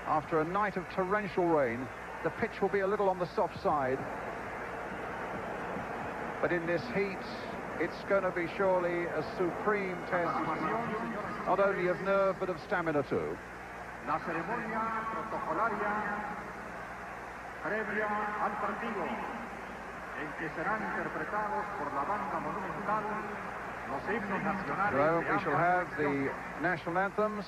After a night of torrential rain, the pitch will be a little on the soft side. But in this heat, it's going to be surely a supreme test, not only of nerve, but of stamina too. La ceremonia protocolaria previa al partido, en que serán interpretados por la banda monumental los himnos nacionales. So we shall have the national anthems.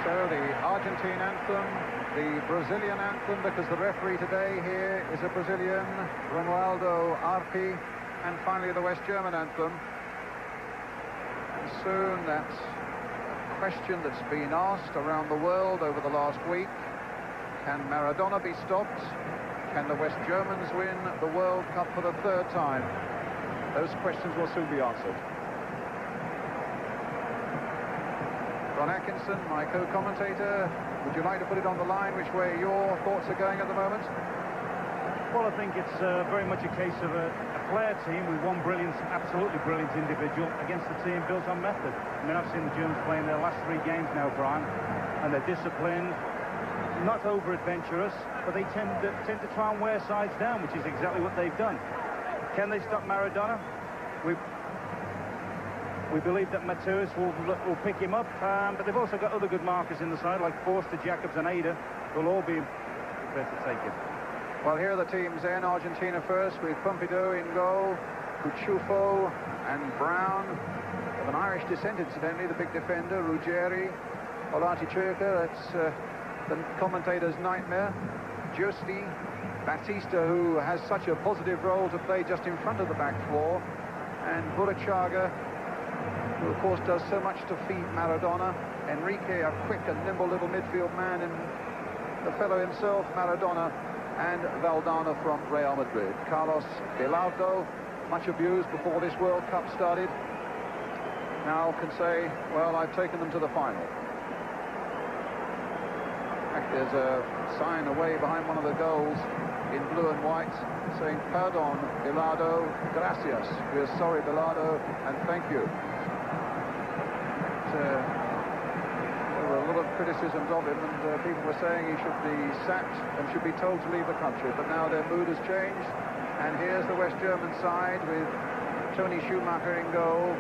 So the Argentine anthem, the Brazilian anthem, because the referee today here is a Brazilian, Ronaldo Arpi, and finally the West German anthem. And soon that question that's been asked around the world over the last week, can Maradona be stopped? Can the West Germans win the World Cup for the third time? Those questions will soon be answered. Ron Atkinson, my co-commentator, would you like to put it on the line which way your thoughts are going at the moment? Well, I think it's very much a case of a flair team with one brilliant, absolutely brilliant individual against a team built on method. I mean, I've seen the Germans playing their last 3 games now, Brian, and they're disciplined, not over-adventurous, but they tend to try and wear sides down, which is exactly what they've done. Can they stop Maradona? We believe that Mateus will pick him up, but they've also got other good markers in the side, like Forster, Jacobs and Ada, will all be prepared to take it. Well, here are the teams in. Argentina first, with Pompidou in goal, Cuchufo and Brown, of an Irish descent, incidentally, the big defender, Ruggieri, Olati Churka, that's the commentator's nightmare, Giusti, Batista, who has such a positive role to play just in front of the back four, and Burachaga, who of course does so much to feed Maradona. Enrique, a quick and nimble little midfield man, and the fellow himself, Maradona, and Valdano from Real Madrid. Carlos Bilardo, much abused before this World Cup started, now can say, well, I've taken them to the final. In fact, there's a sign away behind one of the goals in blue and white saying, "Pardon, Bilardo, gracias." We're sorry, Bilardo, and thank you. There were a lot of criticisms of him, and people were saying he should be sacked and should be told to leave the country, but now their mood has changed, and here's the West German side with Toni Schumacher in goal,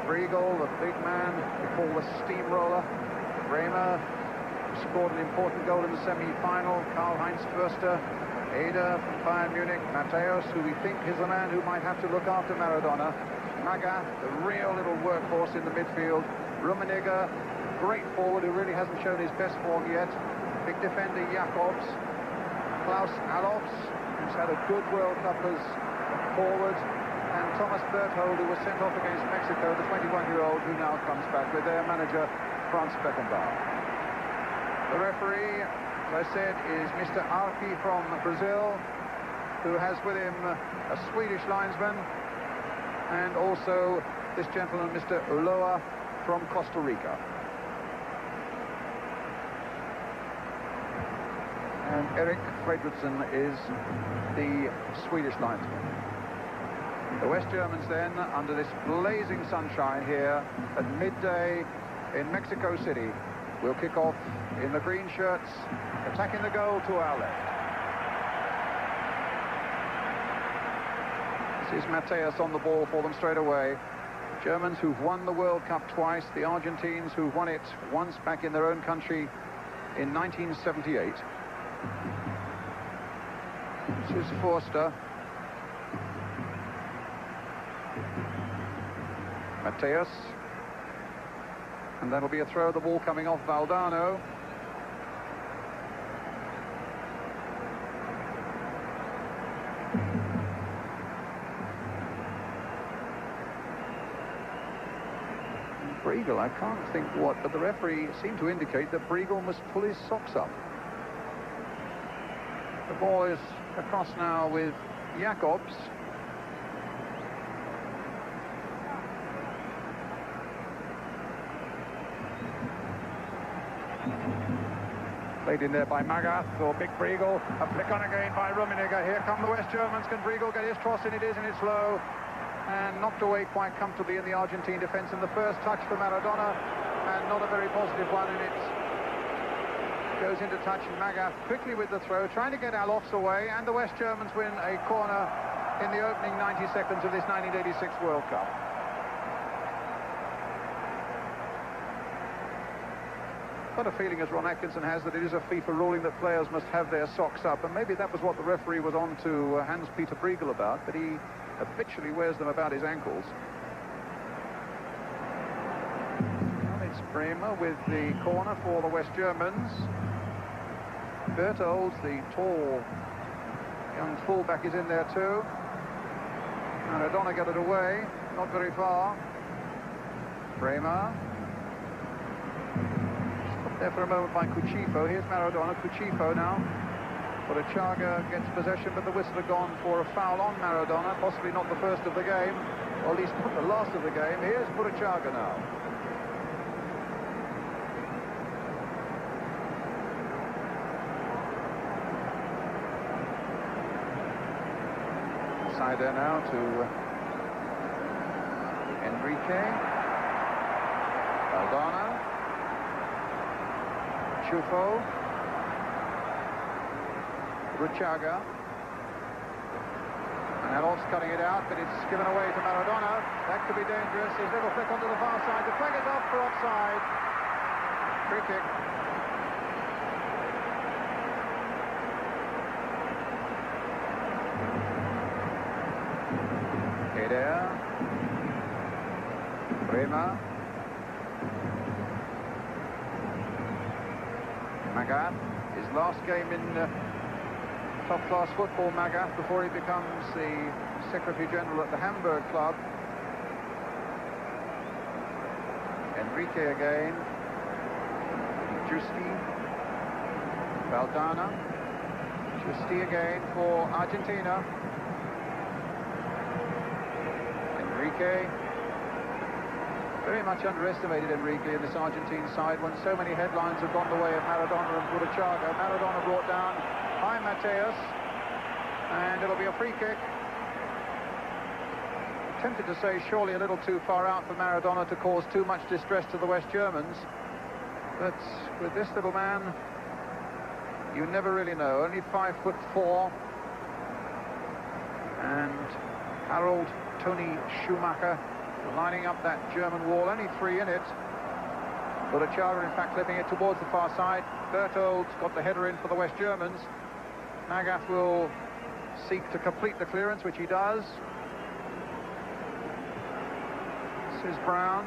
Briegel, the big man we call the steamroller, Bremer, scored an important goal in the semi-final, Karl-Heinz Förster, Ada from Bayern Munich, Mateus, who we think is the man who might have to look after Maradona, Maga, the real little workhorse in the midfield, Rummenigge, great forward who really hasn't shown his best form yet, big defender Jacobs, Klaus Allofs, who's had a good World Cup as forward, and Thomas Berthold, who was sent off against Mexico, the 21-year-old who now comes back with their manager, Franz Beckenbauer. The referee, as I said, is Mr. Arpi from Brazil, who has with him a Swedish linesman, and also this gentleman, Mr. Ulloa, from Costa Rica. And Erik Fredriksson is the Swedish linesman. The West Germans then, under this blazing sunshine here at midday in Mexico City, will kick off in the green shirts, attacking the goal to our left. This is Mateus on the ball for them straight away. Germans who've won the World Cup twice, the Argentines who've won it once back in their own country in 1978. This is Forster. Mateus. And that'll be a throw, the ball coming off Valdano. Briegel, I can't think what, but the referee seemed to indicate that Briegel must pull his socks up. The ball is across now with Jacobs. Played in there by Magath or Big Briegel. A flick on again by Rummenigge. Here come the West Germans. Can Briegel get his cross in? It is, and it's low. And knocked away quite comfortably in the Argentine defence. And the first touch for Maradona, and not a very positive one, and it goes into touch, and Magath quickly with the throw, trying to get Allofs away, and the West Germans win a corner in the opening 90 seconds of this 1986 World Cup. Got a feeling, as Ron Atkinson has, that it is a FIFA ruling that players must have their socks up, and maybe that was what the referee was on to Hans-Peter Briegel about, but he habitually wears them about his ankles. Well, it's Bremer with the corner for the West Germans. Berthold, the tall young fullback, is in there too. Maradona got it away, not very far. Bremer. Stopped there for a moment by Cuchifo. Here's Maradona. Cuchifo now. Burachaga gets possession, but the whistle had gone for a foul on Maradona, possibly not the first of the game, or at least not the last of the game. Here's Burachaga now. Inside there now to Enrique. Aldana. Chufo. Ruchaga. And Alof's cutting it out, but it's given away to Maradona. That could be dangerous. His little flick onto the far side. The flag is off for offside. Free kick. Eder. Bremer. Magath. His last game in top-class football, Magath, before he becomes the Secretary-General at the Hamburg club. Enrique again. Justi. Valdana. Justi again for Argentina. Enrique. Very much underestimated Enrique in this Argentine side when so many headlines have gone the way of Maradona and Buruchaga. Maradona brought down by Mateus, and it'll be a free kick. Tempted to say surely a little too far out for Maradona to cause too much distress to the West Germans, but with this little man, you never really know. Only 5'4", and Harold Tony Schumacher lining up that German wall, only 3 in it. Buruchaga, in fact, flipping it towards the far side. Berthold's got the header in for the West Germans. Magath will seek to complete the clearance, which he does. This is Brown.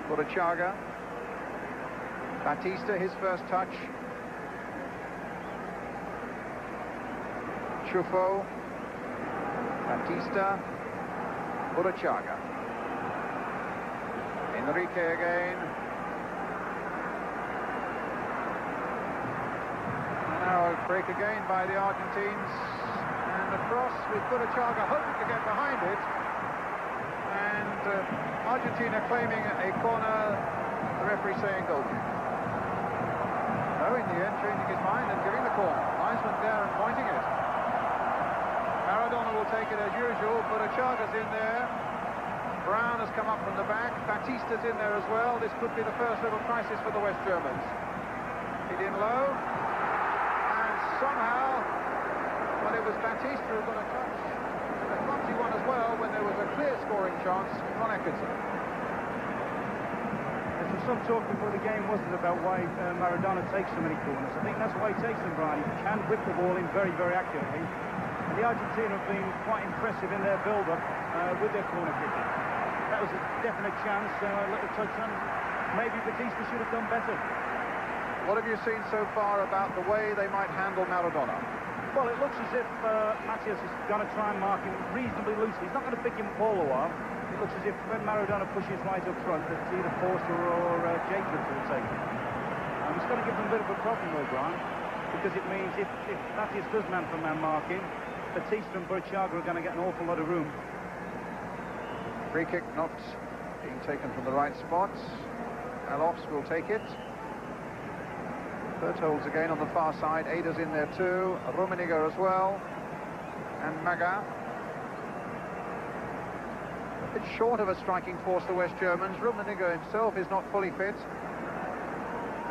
Buruchaga. Batista, his first touch. Chufo. Batista. Buruchaga. Enrique again. Now a break again by the Argentines. And a cross with Buruchaga hoping to get behind it. And Argentina claiming a corner, the referee saying goal kick. No, in the end, changing his mind and giving the corner. Linesman there and pointing it. Maradona will take it as usual. Buruchaga's in there. Brown has come up from the back. Batista's in there as well. This could be the first little crisis for the West Germans. Hit in low. And somehow, well, it was Batista who got a touch. A clumsy one as well when there was a clear scoring chance from Eckerson. There was some talk before the game, wasn't it, about why Maradona takes so many corners. I think that's why he takes them, Brian. He can whip the ball in very, very accurately. And the Argentina have been quite impressive in their build-up with their corner kicking. That was a definite chance, a little touch on. Maybe Batista should have done better. What have you seen so far about the way they might handle Maradona? Well, it looks as if Matias is going to try and mark him reasonably loosely. He's not going to pick him up all the while. It looks as if when Maradona pushes right up front, that it's either Forster or Jacobs will take it. He's going to give them a bit of a problem, though, Brian, because it means if Matias does man-for-man marking, Batista and Buruchaga are going to get an awful lot of room. Free kick not being taken from the right spot. Alofs will take it. Berthold's again on the far side. Eder's in there too. Rummenigge as well. And Magath. A bit short of a striking force, the West Germans. Rummenigge himself is not fully fit.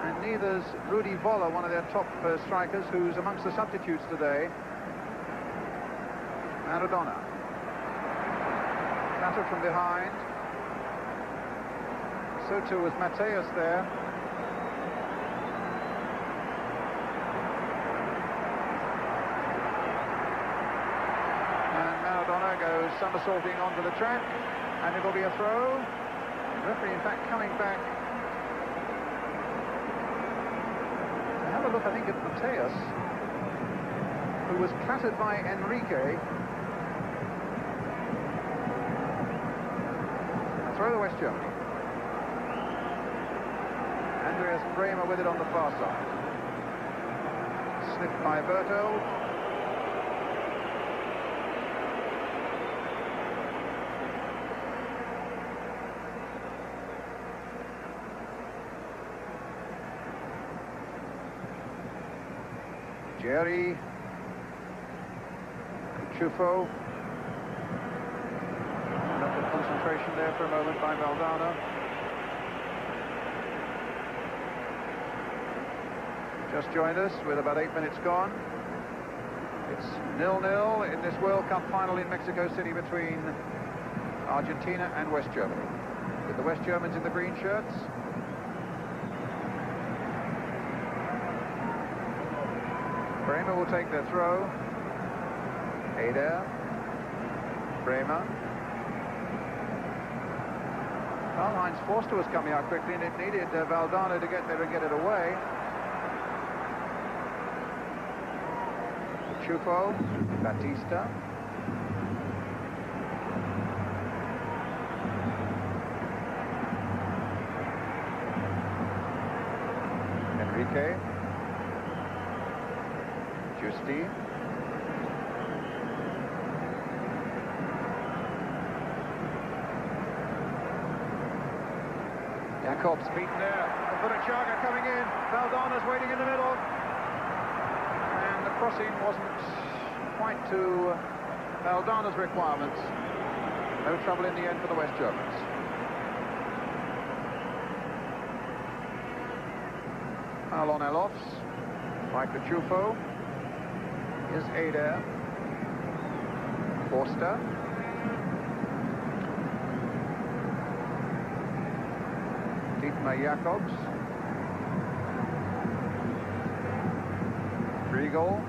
And neither's Rudi Voller, one of their top strikers, who's amongst the substitutes today. Maradona. Battered from behind. So too was Mateus there. And Maradona goes somersaulting onto the track, and it'll be a throw. The referee, in fact, coming back to have a look, I think, at Mateus, who was clattered by Enrique. Throw the West Germany. Andreas Bremer with it on the far side. Snipped by Berthold. Jerry. Chufo. concentration there for a moment by Valdano. Just joined us with about 8 minutes gone. It's 0-0 in this World Cup final in Mexico City between Argentina and West Germany, with the West Germans in the green shirts. Bremer will take their throw. Eder. Bremer. Karl-Heinz Forster was coming out quickly, and it needed Valdano to get there and get it away. Chufo, Batista. Enrique. Justi. Jakobs beaten there. Chaga coming in. Valdano's waiting in the middle. And the crossing wasn't quite to Valdano's requirements. No trouble in the end for the West Germans. Foul on Elofs. Michael Chufo. Here's Eder. Forster. Dietmar Jakobs. Riegel.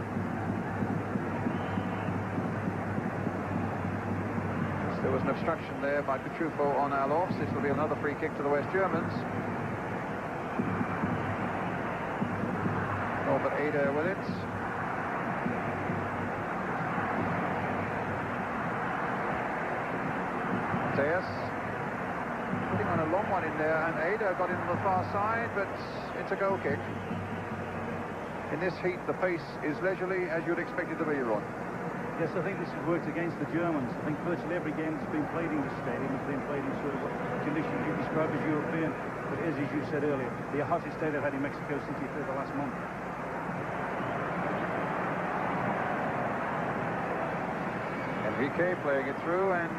There was an obstruction there by Cutrufo on Alofs. This will be another free kick to the West Germans. Norbert Eder with it. Mateus putting on a long one in there, and Eder got in on the far side, but it's a goal kick. In this heat, the pace is leisurely, as you'd expect it to be, Ron. Yes, I think this has worked against the Germans. I think virtually every game that's been played in this stadium has been played in sort of what conditions you described as European. But as you said earlier, the hottest day they've had in Mexico City for the last month. Enrique playing it through, and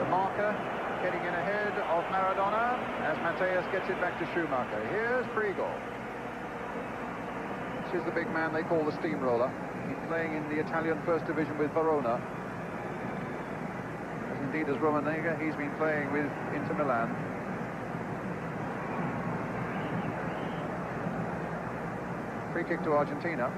the marker getting in ahead of Maradona as Mateus gets it back to Schumacher. Here's Frigo. This is the big man they call the steamroller. He's playing in the Italian First Division with Verona. As indeed as Rummenigge, he's been playing with Inter Milan. Free kick to Argentina.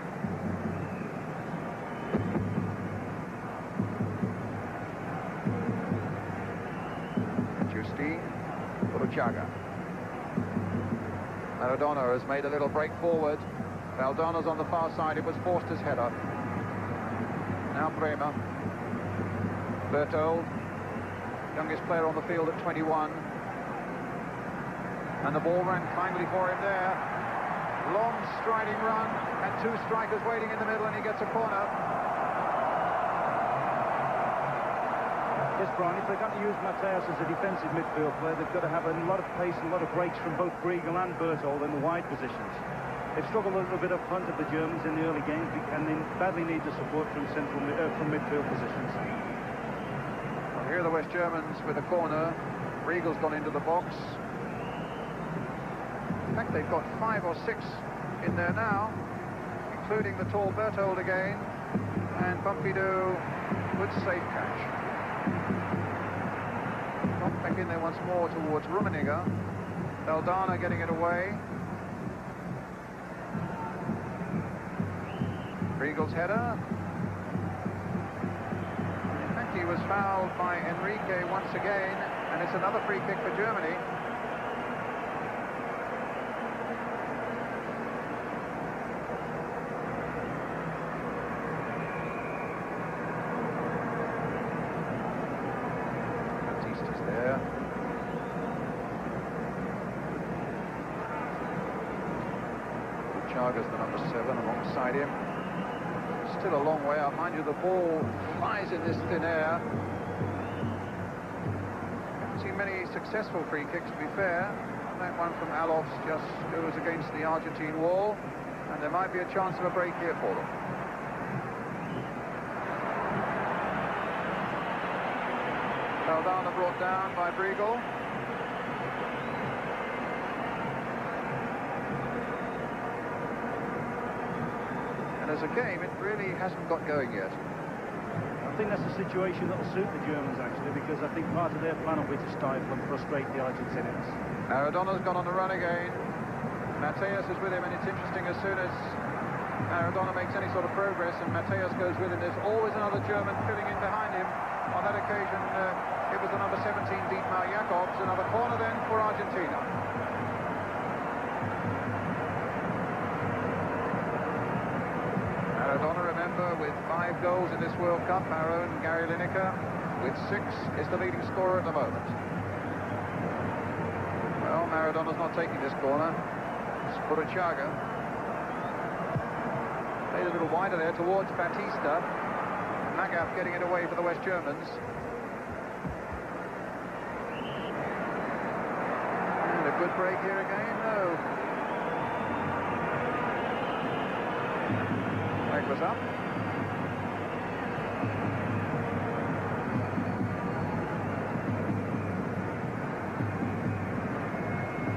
Justi, Chaga. Maradona has made a little break forward. Valdano's on the far side. It was Forster's header. Now Bremer. Berthold, youngest player on the field at 21. And the ball ran kindly for him there. Long striding run, and two strikers waiting in the middle, and he gets a corner. Yes, Brian, if they're going to use Mateus as a defensive midfield player, they've got to have a lot of pace and a lot of breaks from both Briegel and Berthold in the wide positions. They've struggled a little bit up front of the Germans in the early games, and they badly need the support from from midfield positions. Well, here are the West Germans with a corner. Riegel's gone into the box. In fact, they've got 5 or 6 in there now, including the tall Berthold again, and Pompidou, good safe catch. Knocked back in there once more towards Rummenigge. Valdano getting it away. Riegel's header. In fact, he was fouled by Enrique once again, and it's another free kick for Germany. Batista's there. Chaga's the number 7 alongside him. Still a long way out. Mind you, the ball flies in this thin air. Haven't seen many successful free kicks, to be fair. That one from Alofs just goes against the Argentine wall, and there might be a chance of a break here for them. Maradona brought down by Briegel. And as a game, it really hasn't got going yet. I think that's a situation that will suit the Germans, actually, because I think part of their plan will be to stifle and frustrate the Argentinians. Maradona's gone on the run again. Mateus is with him, and it's interesting, as soon as Maradona makes any sort of progress and Mateus goes with him, there's always another German filling in behind him. On that occasion, it was the number 17, Dietmar Jakobs. Another corner then for Argentina. Maradona, remember, with 5 goals in this World Cup. Our own Gary Lineker, with 6, is the leading scorer at the moment. Well, Maradona's not taking this corner. It's Ketika. Played a little wider there towards Batista. Magath getting it away for the West Germans. And a good break here again, no. Leg was up.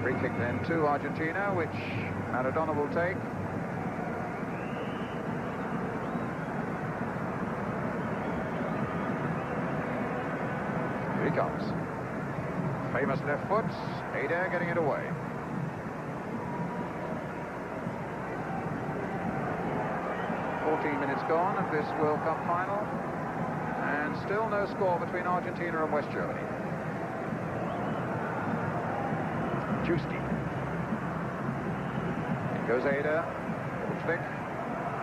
Free kick then to Argentina, which Maradona will take. Here he comes. Famous left foot. Eder getting it away. Minutes gone of this World Cup final, and still no score between Argentina and West Germany. Juski. In goes Eder. Flick.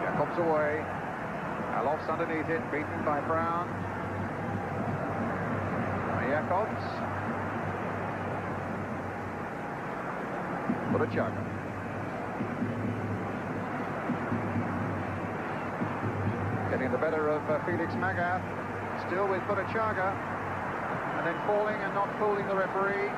Jakobs away. Alof's underneath it, beaten by Brown. Jakobs. Ketika. Getting the better of Felix Magath, still with Ketika, and then falling and not fooling the referee.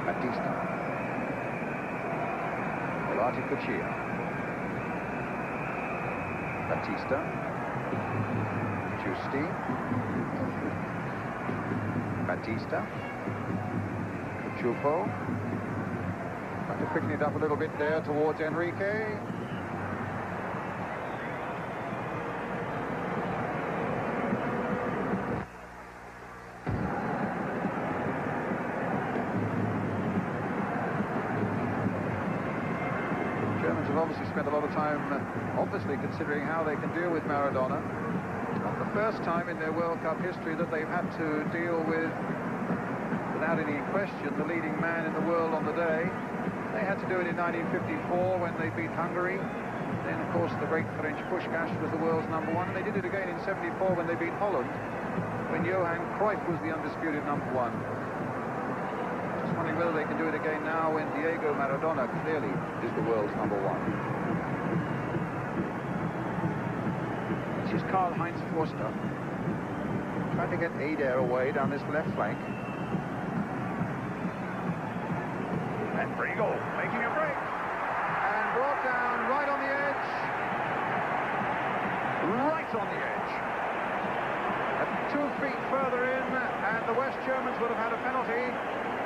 Batista. Batista. Justi. Batista. Cucufo. Trying to quicken it up a little bit there towards Enrique. Obviously spent a lot of time, obviously, considering how they can deal with Maradona. Not the first time in their World Cup history that they've had to deal with, without any question, the leading man in the world on the day. They had to do it in 1954 when they beat Hungary. Then, of course, the great French Puskás was the world's #1, and they did it again in '74 when they beat Holland, when Johan Cruyff was the undisputed #1. Wondering whether they can do it again now when Diego Maradona clearly is the world's #1. This is Karl-Heinz Forster trying to get Eder away down this left flank. And Briegel making a break and brought down right on the edge. Right on the edge. 2 feet further in, and the West Germans would have had a penalty.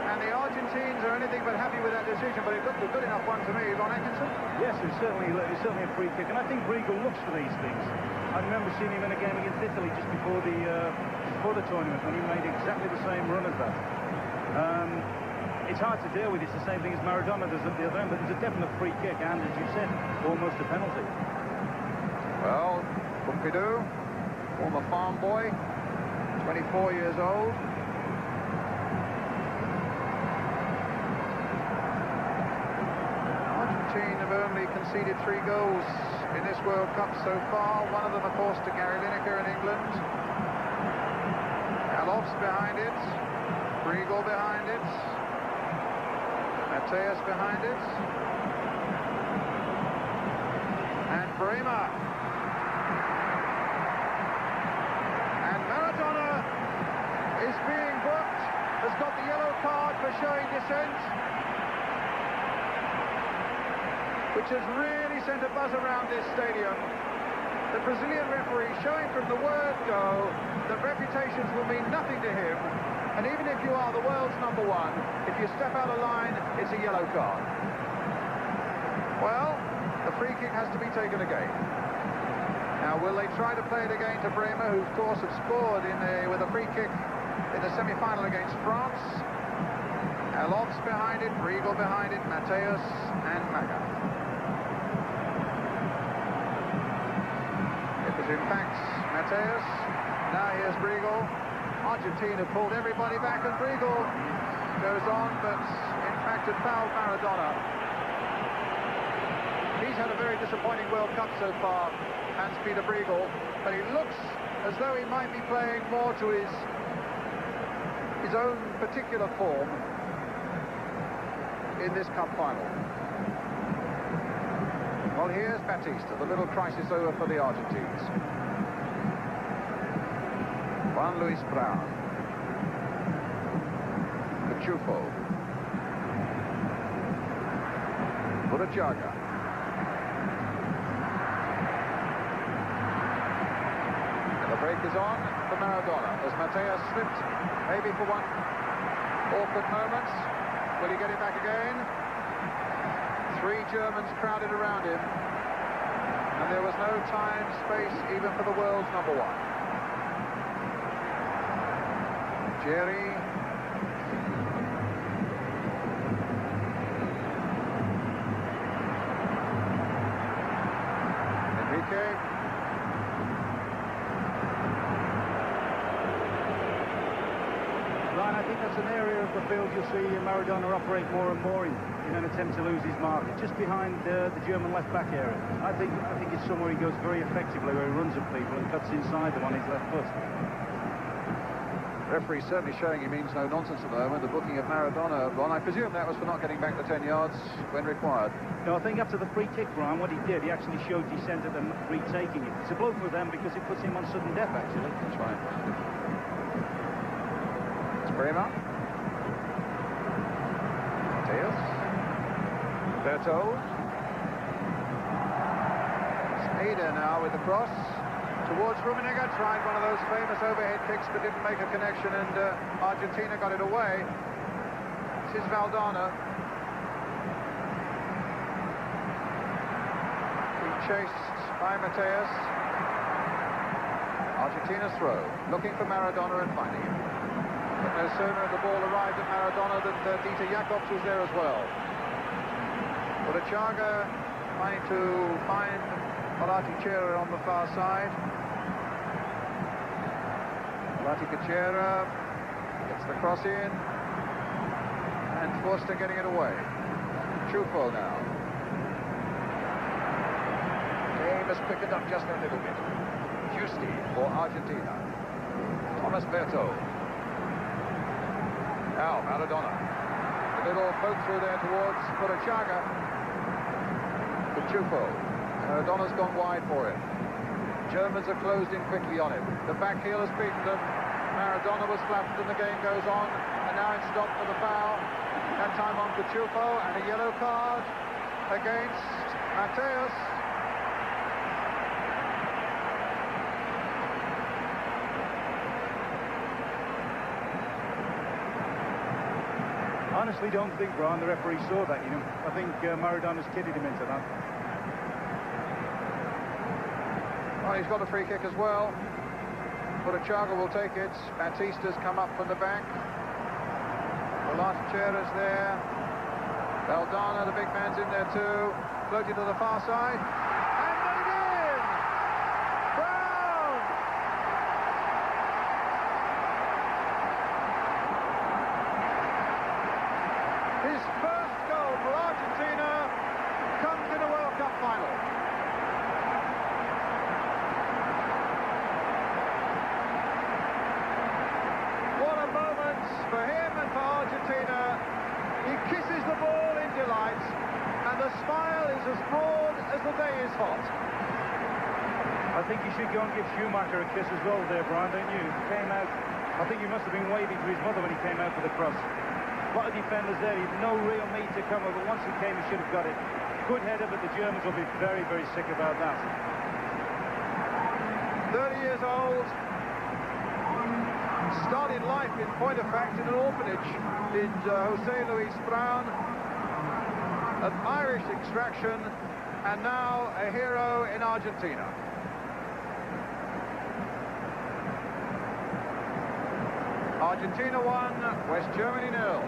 And the Argentines are anything but happy with that decision, but it looked a good enough one to me. Ron Atkinson? Yes, it's certainly a free kick, and I think Briegel looks for these things. I remember seeing him in a game against Italy just before the tournament, when he made exactly the same run as that. It's hard to deal with. It's the same thing as Maradona does at the other end, but there's a definite free kick, and as you said, almost a penalty. Well, Pompidou, former farm boy, 24 years old. Have only conceded 3 goals in this World Cup so far. One of them, of course, to Gary Lineker in England. Alof's behind it. Briegel behind it. Mateus behind it. And Bremer. And Maradona is being booked, has got the yellow card for showing dissent, which has really sent a buzz around this stadium. The Brazilian referee showing from the word go that reputations will mean nothing to him, and even if you are the world's #1, if you step out of line, it's a yellow card. Well, the free kick has to be taken again. Now, will they try to play it again to Bremer, who of course have scored with a free kick in the semi-final against France? Alof's behind it, Briegel behind it, Mateus and Maga. It was in fact Mateus. Now here's Briegel. Argentina pulled everybody back, and Briegel goes on, but in fact had fouled Maradona. He's had a very disappointing World Cup so far, Hans-Peter Briegel, but he looks as though he might be playing more to his own particular form in this cup final. Well, here's Batista, the little crisis over for the Argentines. Juan Luis Brown. Cachufo. Burachaga. And the break is on for Maradona as Mateus slipped, maybe for one awkward moment. Will he get it back again? 3 Germans crowded around him, and there was no time, space, even for the world's #1. Jerry. Enrique. Ryan, I think that's an area of the field you'll see Maradona operate more and more in an attempt to lose his mark. Just behind the German left-back area. I think it's somewhere he goes very effectively, where he runs at people and cuts inside them on his left foot. Referee certainly showing he means no nonsense at the moment. The booking of Maradona, Ron, I presume that was for not getting back the 10 yards when required. No, I think after the free kick, Brian, what he did, he actually showed dissent at them retaking it. It's a blow for them because it puts him on sudden death, actually. That's right. It's Bremer. Mateus. Berto. It's Ada now with the cross towards Rummenigge. Tried one of those famous overhead kicks but didn't make a connection, and Argentina got it away. This is Valdana. Being chased by Mateus. Argentina's throw, looking for Maradona and finding him. But no sooner had the ball arrived at Maradona than Dieter Jacobs was there as well. Burachaga trying to find Piala on the far side. Piala gets the cross in, and Forster getting it away. Chufo now. Game has quickened up just a little bit. Justi for Argentina. Thomas Berto. Now Maradona. A little poke through there towards Burachaga. Chufo. Maradona's gone wide for it. Germans are closed in quickly on him. The back heel has beaten them. Maradona was flattened and the game goes on. And now it's stopped for the foul. That time on Cachufo, and a yellow card against Mateus. I honestly don't think, Brian, the referee saw that, you know. I think Maradona's kidded him into that. Well, he's got a free kick as well. Burachaga will take it. Batista's come up from the back. Piala's there. Valdana, the big man's in there too. Floated to the far side. And got it in! Brown! His first goal for Argentina comes in a World Cup final. What a moment for him and for Argentina. He kisses the ball in delight, and the smile is as broad as the day is hot. I think you should go and give Schumacher a kiss as well there, Brian, don't you? He came out, I think he must have been waving to his mother when he came out for the cross. A lot of defenders there, he had no real need to come over. Once he came, he should have got it. Good header, but the Germans will be very, very sick about that. 30 years old. Started life, in point of fact, in an orphanage. Did Jose Luis Brown. Of Irish extraction, and now a hero in Argentina. Argentina 1, West Germany 0.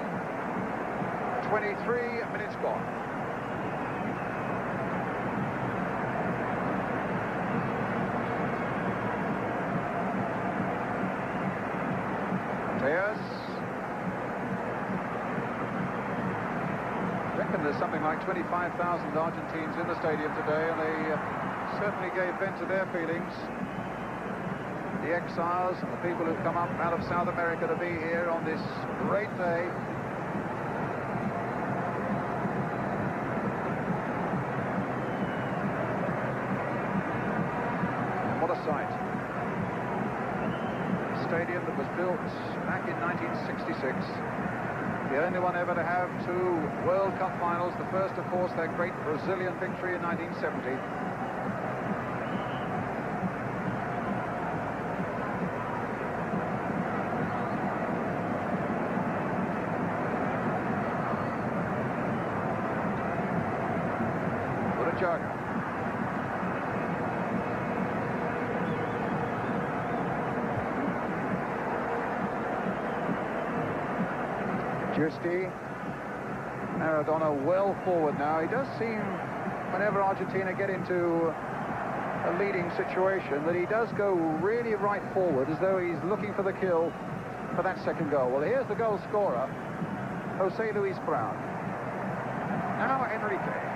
23 minutes gone. There's something like 25,000 Argentines in the stadium today, and they certainly gave vent to their feelings. The exiles and the people who've come up out of South America to be here on this great day. And what a sight. A stadium that was built back in 1966. The only one ever to have 2 World Cup finals. The first, of course, their great Brazilian victory in 1970. Juara. Justi. Maradona well forward now. He does seem, whenever Argentina get into a leading situation, that he does go really right forward, as though he's looking for the kill for that second goal. Well, here's the goal scorer, Jose Luis Brown. Now Enrique.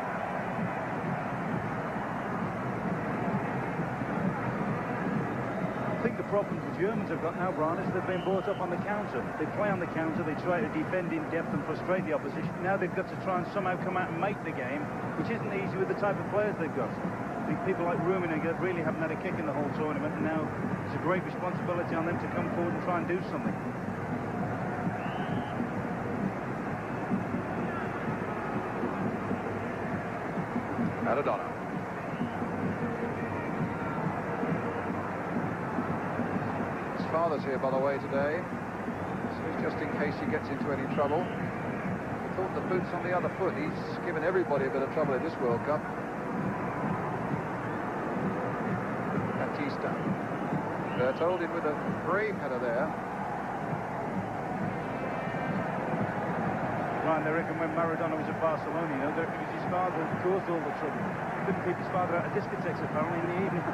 I think the problem the Germans have got now, Brian, is they've been brought up on the counter. They play on the counter, they try to defend in depth and frustrate the opposition. Now they've got to try and somehow come out and make the game, which isn't easy with the type of players they've got. I think people like Rummenigge really haven't had a kick in the whole tournament, and now it's a great responsibility on them to come forward and try and do something. Maradona. His father's here, by the way, today. So just in case he gets into any trouble. I thought the boot's on the other foot. He's given everybody a bit of trouble in this World Cup. Batista. Bertoldi with a brave header there. Ryan, they reckon when Maradona was at Barcelona, you know, they reckon it was his father who caused all the trouble. He couldn't keep his father out of discotheques, apparently, in the evening.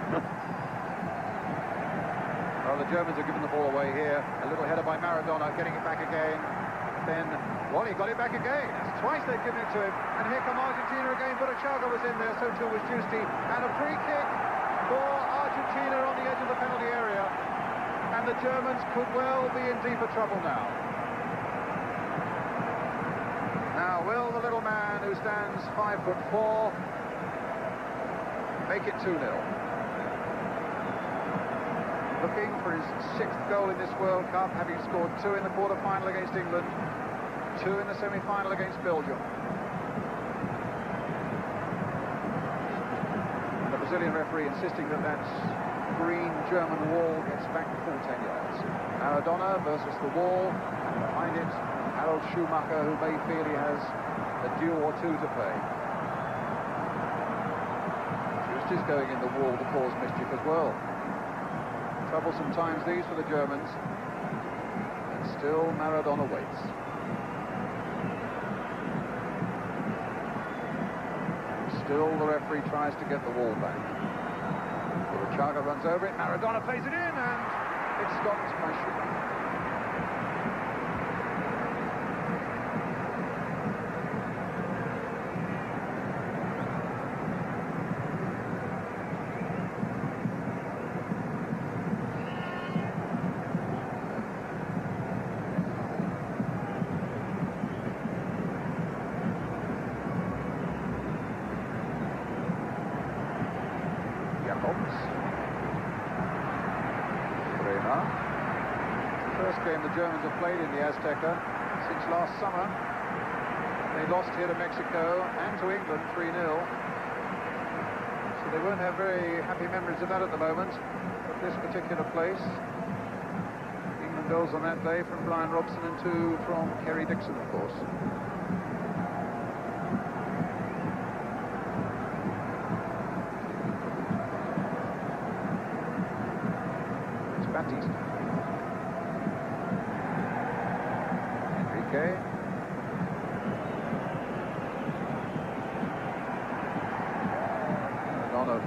Well, the Germans have given the ball away here. A little header by Maradona, getting it back again. Then, well, he got it back again. That's twice they've given it to him. And here come Argentina again. Burachaga was in there, so too was Justi. And a free kick for Argentina on the edge of the penalty area. And the Germans could well be in deeper trouble now. Now, will the little man who stands 5'4" make it 2-0? Looking for his 6th goal in this World Cup, having scored 2 in the quarter-final against England, 2 in the semi-final against Belgium. And the Brazilian referee insisting that that green German wall gets back the full 10 yards. Maradona versus the wall, and behind it, Harold Schumacher, who may feel he has a due or two to pay. Just is going in the wall to cause mischief as well. Troublesome times these for the Germans. And still Maradona waits. Still the referee tries to get the wall back. Burachaga runs over it, Maradona plays it in, and it's stopped by Schumacher. First game the Germans have played in the Azteca since last summer. They lost here to Mexico and to England 3-0. So they won't have very happy memories of that at the moment, at this particular place. England goals on that day from Brian Robson and 2 from Kerry Dixon, of course. It's Batista. Enrique.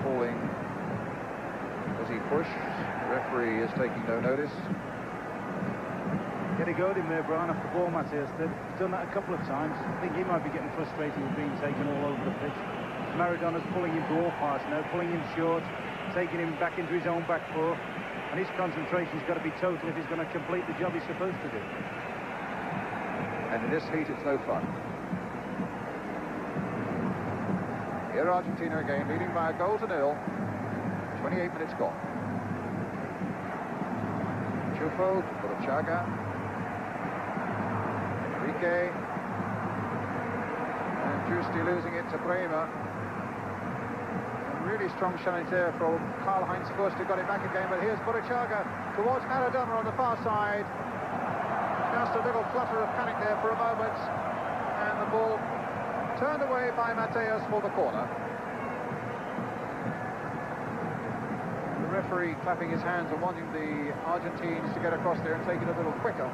Falling as he pushed. The referee is taking no notice. Get a go at him there, Brian, off the ball, Mateus did. He's done that a couple of times. I think he might be getting frustrated with being taken all over the pitch. Maradona's pulling him to all parts now, pulling him short, taking him back into his own back four. And his concentration's got to be total if he's going to complete the job he's supposed to do. And in this heat, it's no fun. Here Argentina again, leading by a goal to 0. 28 minutes gone. Chufo for the Chaga. Enrique. And Giusti losing it to Bremer. A really strong challenge there from Karl-Heinz Förster, got it back again, but here's Burichaga towards Maradona on the far side. Just a little flutter of panic there for a moment, and the ball turned away by Mateus for the corner. The referee clapping his hands and wanting the Argentines to get across there and take it a little quicker.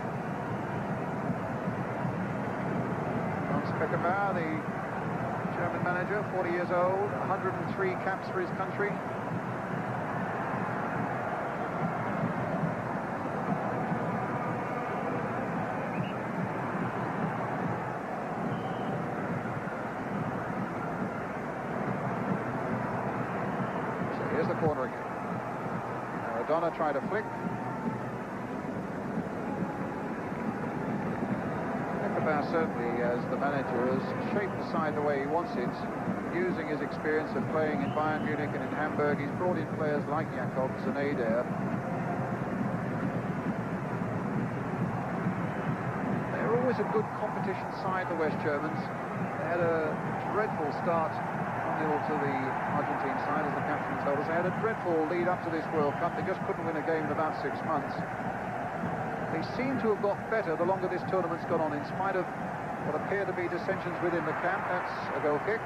Hans Beckenbauer, the German manager, 40 years old, 103 caps for his country. Here's the corner again. Maradona tried to flick. Beckenbauer certainly, as the manager, has shaped the side the way he wants it, using his experience of playing in Bayern Munich and in Hamburg. He's brought in players like Jakobs and Eder. They're always a good competition side, the West Germans. They had a dreadful start to the Argentine side, as the captain told us. They had a dreadful lead up to this World Cup. They just couldn't win a game in about 6 months. They seem to have got better the longer this tournament's gone on, in spite of what appear to be dissensions within the camp. That's a goal kick.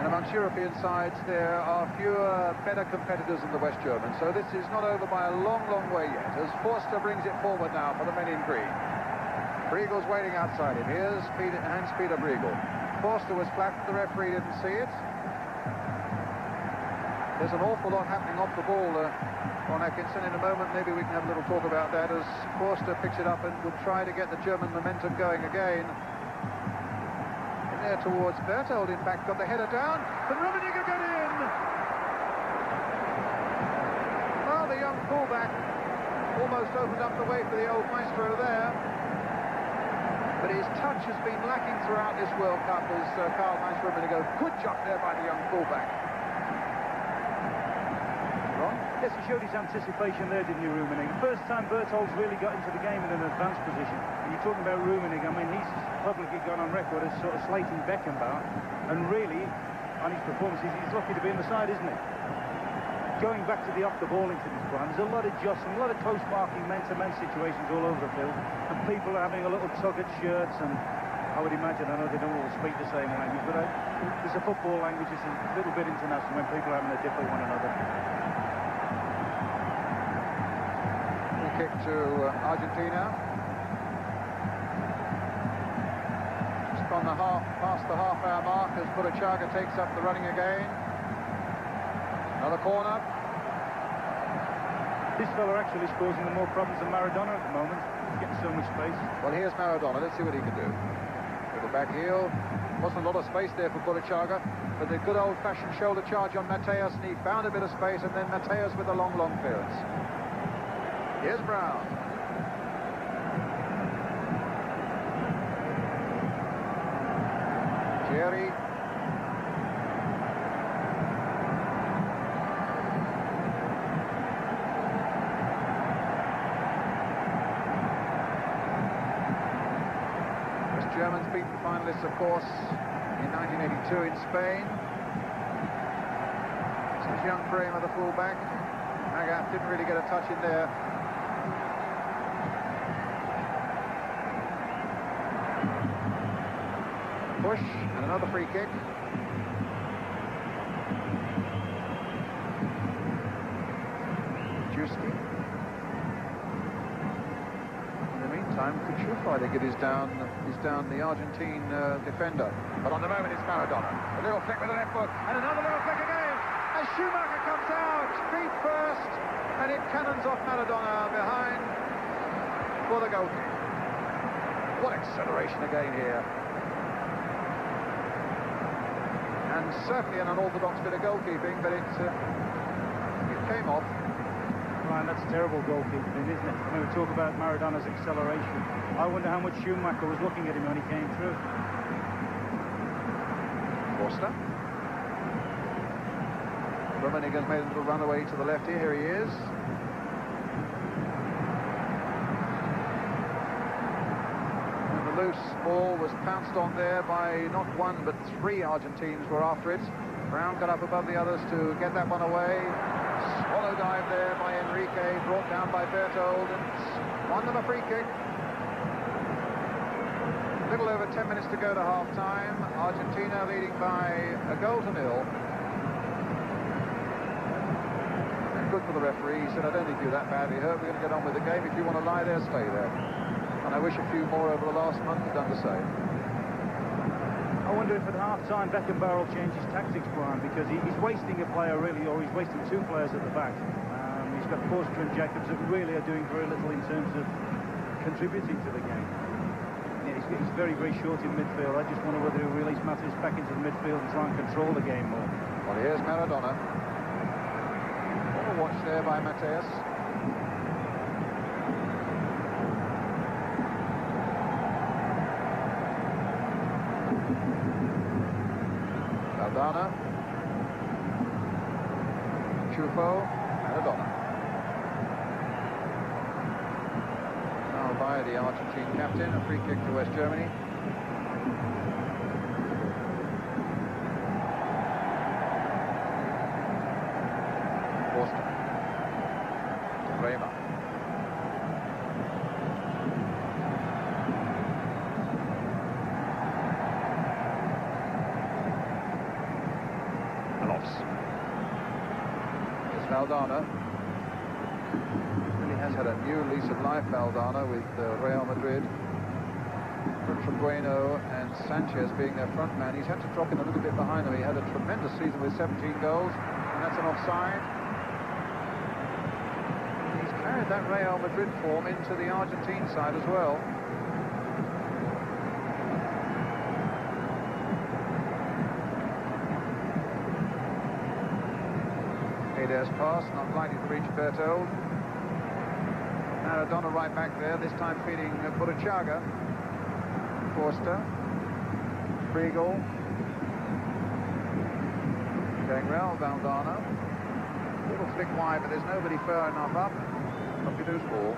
Amongst European sides, there are fewer better competitors than the West Germans, so this is not over by a long, long way yet, as Forster brings it forward now for the men in green. Briegel's waiting outside him. Here's Hans-Peter Briegel. Forster was flat, the referee didn't see it. There's an awful lot happening off the ball on Atkinson. In a moment, maybe we can have a little talk about that, as Forster picks it up and will try to get the German momentum going again. There towards Berthold, in fact, got the header down, but Rummenigge got in! Well, the young fullback almost opened up the way for the old maestro there, but his touch has been lacking throughout this World Cup, as Karl-Heinz Rummenigge. Good job there by the young fullback. Ron? Yes, he showed his anticipation there, didn't you, Rummenigge? First time Berthold's really got into the game in an advanced position. And you're talking about Rummenigge, I mean, he's publicly gone on record as sort of slating Beckenbauer, and really, on his performances, he's lucky to be in the side, isn't he? Going back to the off-the-ball incidents, Brian, there's a lot of jostling, a lot of close marking, men-to-men situations all over the field, and people are having a little tug at shirts, and I would imagine, I know they don't all speak the same language, but there's a football language, it's a little bit international when people are having a dip at one another. Kick to Argentina. Just on the past the half-hour mark, as Burichaga takes up the running again. Another corner. This fella actually is causing them more problems than Maradona at the moment. He's getting so much space. Well, here's Maradona. Let's see what he can do. Little back heel. Wasn't a lot of space there for Burichaga, but the good old-fashioned shoulder charge on Mateus, and he found a bit of space, and then Mateus with a long clearance. Here's Brown. Thierry. West Germans beat the finalists, of course, in 1982 in Spain. This is young Kramer, the fullback. Magath didn't really get a touch in there. Push, and another free kick. Juski. In the meantime, Ketika, I think it is down the Argentine defender. But on the moment it's Maradona. A little flick with the left foot, and another little flick again. As Schumacher comes out, feet first, and it cannons off Maradona behind for the goal kick. What acceleration again here. And certainly an unorthodox bit of goalkeeping, but it came off. Ryan, that's terrible goalkeeping, isn't it? I mean, we talk about Maradona's acceleration. I wonder how much Schumacher was looking at him when he came through. Forster. Rummenigge's made a little runaway to the left here. Here he is. And the loose ball was pounced on there by not one but three Argentines were after it. Brown got up above the others to get that one away. Swallow dive there by Enrique, brought down by Berthold, and won them a free kick. A little over 10 minutes to go to half-time. Argentina leading by a goal to nil. And good for the referee. He said, I don't think you're that badly hurt. We're going to get on with the game. If you want to lie there, stay there. And I wish a few more over the last month had done the same. I wonder if at half-time Beckenbauer will change his tactics, Brian, because he's wasting a player, really, or he's wasting two players at the back. He's got Forster and Jacobs that really are doing very little in terms of contributing to the game. Yeah, he's very, very short in midfield. I just wonder whether he'll release Matheus back into the midfield and try and control the game more. Well, here's Maradona. What a watch there by Matheus. Valdana. Chufo. Maradona. Now by the Argentine captain, a free kick to West Germany. Forster. Kramer. Valdana really has had a new lease of life, Valdana, with Real Madrid. Bueno and Sanchez being their front man. He's had to drop in a little bit behind them. He had a tremendous season with 17 goals, and that's an offside. He's carried that Real Madrid form into the Argentine side as well. There's pass, not likely to reach Berthold. Maradona right back there, this time feeding Burruchaga. Forster. Kriegel. Going well, Valdana. Little flick wide, but there's nobody far enough up. Pompidou's ball.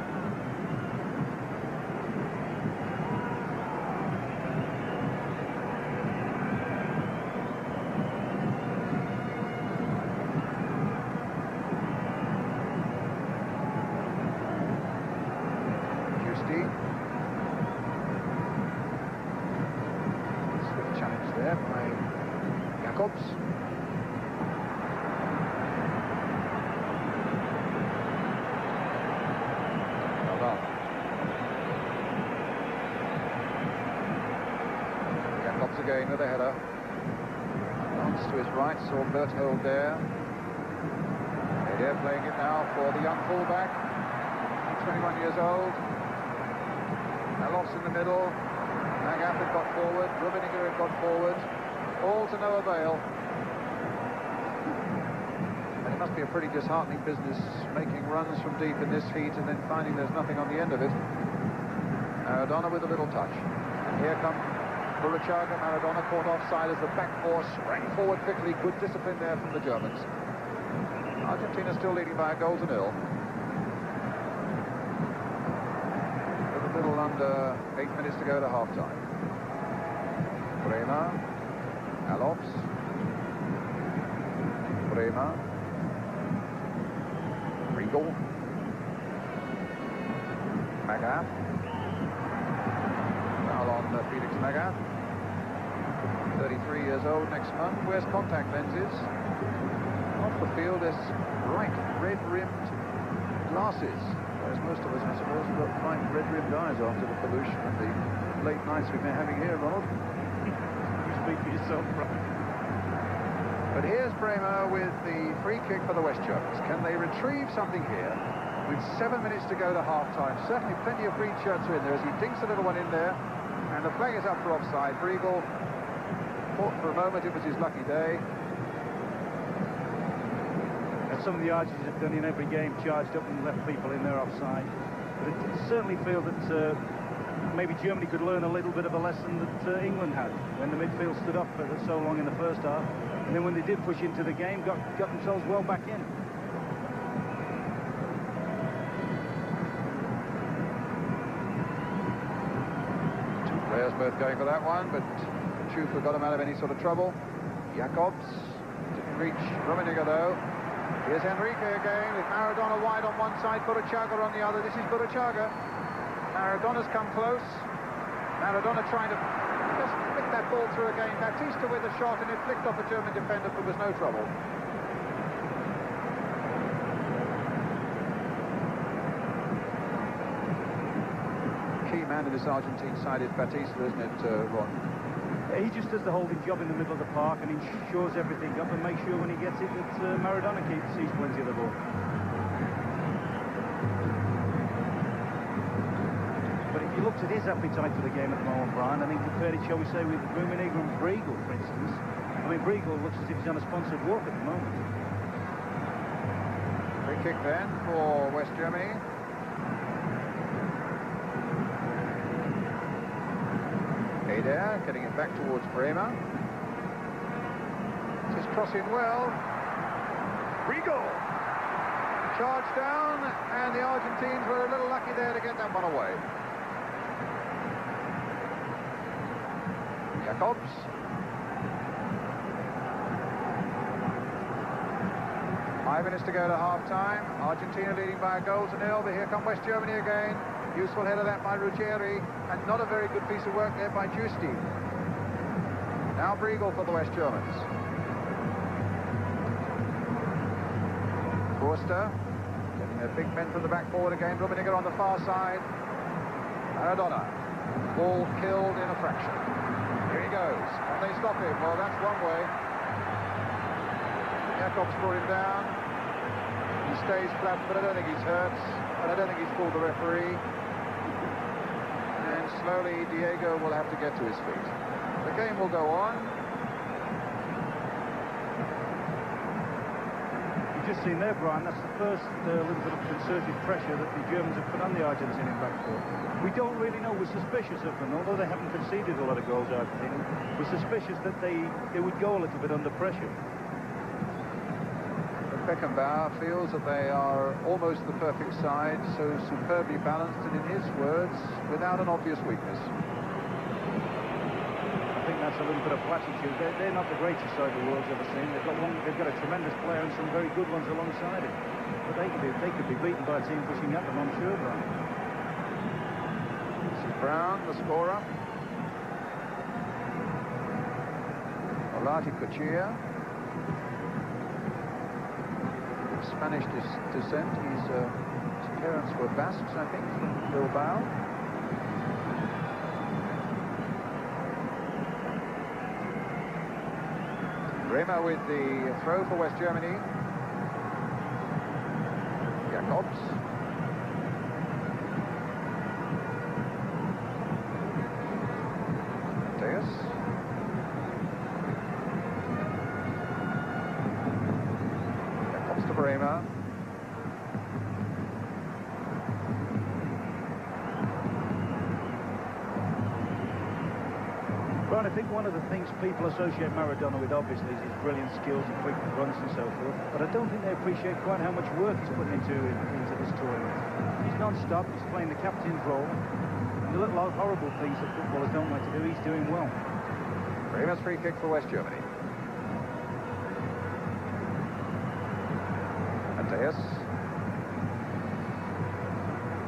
Again with a header. Runs to his right, saw Berthold there. They're playing it now for the young fullback, 21 years old. Alof's in the middle. Magath had got forward. Rummenigge had got forward. All to no avail. And it must be a pretty disheartening business making runs from deep in this heat and then finding there's nothing on the end of it. Maradona with a little touch. And here comes Burachaga, Maradona caught offside as the back four sprang forward quickly. Good discipline there from the Germans. Argentina still leading by a goal to nil. With a little under 8 minutes to go to half-time. Bremer, Alofs, Bremer, Riegel, Magath, foul on Felix Magath, 33 years old next month, wears contact lenses. Off the field, there's bright red-rimmed glasses, whereas most of us, I suppose, have got bright red-rimmed eyes after the pollution and the late nights we've been having here, Ronald. You speak for yourself, Brian. But here's Bremer with the free kick for the West Germans. Can they retrieve something here with 7 minutes to go to half-time? Certainly plenty of green shirts are in there as he dinks a little one in there, and the flag is up for offside. Briegel thought for a moment it was his lucky day. As some of the Argentines have done in every game, charged up and left people in there offside. But it certainly feel that maybe Germany could learn a little bit of a lesson that England had when the midfield stood up for so long in the first half, and then when they did push into the game, got themselves well back in. Two players both going for that one, but Chufa got him out of any sort of trouble. Jacobs didn't reach Rummenigge though. Here's Enrique again with Maradona wide on one side, Burachaga on the other. This is Burachaga. Maradona's come close. Maradona trying to just flick that ball through again. Batista with a shot, and it flicked off a German defender, but was no trouble. Key man in this Argentine side is Batista, isn't it, Ron? He just does the holding job in the middle of the park and ensures everything up and makes sure when he gets it that Maradona sees plenty of the ball. But if you looked at his appetite for the game at the moment, Brian, and then compared it, shall we say, with Rummenigge and Briegel, for instance, I mean, Briegel looks as if he's on a sponsored walk at the moment. Free kick then for West Germany. There, getting it back towards Bremer. Just crossing well. Riegel charged down, and the Argentines were a little lucky there to get that one away. Jacobs. Five minutes to go to half-time. Argentina leading by a goal to nil, but here come West Germany again. Useful header that by Ruggieri, and not a very good piece of work there by Giusti. Now Briegel for the West Germans. Forster getting their big men from the back forward again. Rummenigge on the far side. Maradona. Ball killed in a fraction. Here he goes. Can they stop him? Well, that's one way. Jacobs brought him down. He stays flat, but I don't think he's hurt. And I don't think he's pulled the referee. And slowly Diego will have to get to his feet. The game will go on. You've just seen there, Brian, that's the first little bit of concerted pressure that the Germans have put on the Argentinian back four. We don't really know. We're suspicious of them, although they haven't conceded a lot of goals, Argentina. We're suspicious that they would go a little bit under pressure. Beckenbauer feels that they are almost the perfect side, so superbly balanced, and in his words, without an obvious weakness. I think that's a little bit of platitude. They're not the greatest side the world's ever seen. They've got a tremendous player and some very good ones alongside it. But they could be beaten by a team pushing at them, I'm sure, Brian. This is Brown, the scorer. Olati Cuchilla. Spanish descent. His parents were Basques, I think, from Bilbao. Bremer with the throw for West Germany. Jacobs. Mateus. Jacobs to Bremer. Brian, I think one of the things people associate Maradona with, obviously, is his brilliant skills and quick runs and so forth, but I don't think they appreciate quite how much work he's putting into this tournament. He's non-stop, he's playing the captain's role, and the little horrible things that footballers don't like to do, he's doing well. Famous free kick for West Germany. Mateus.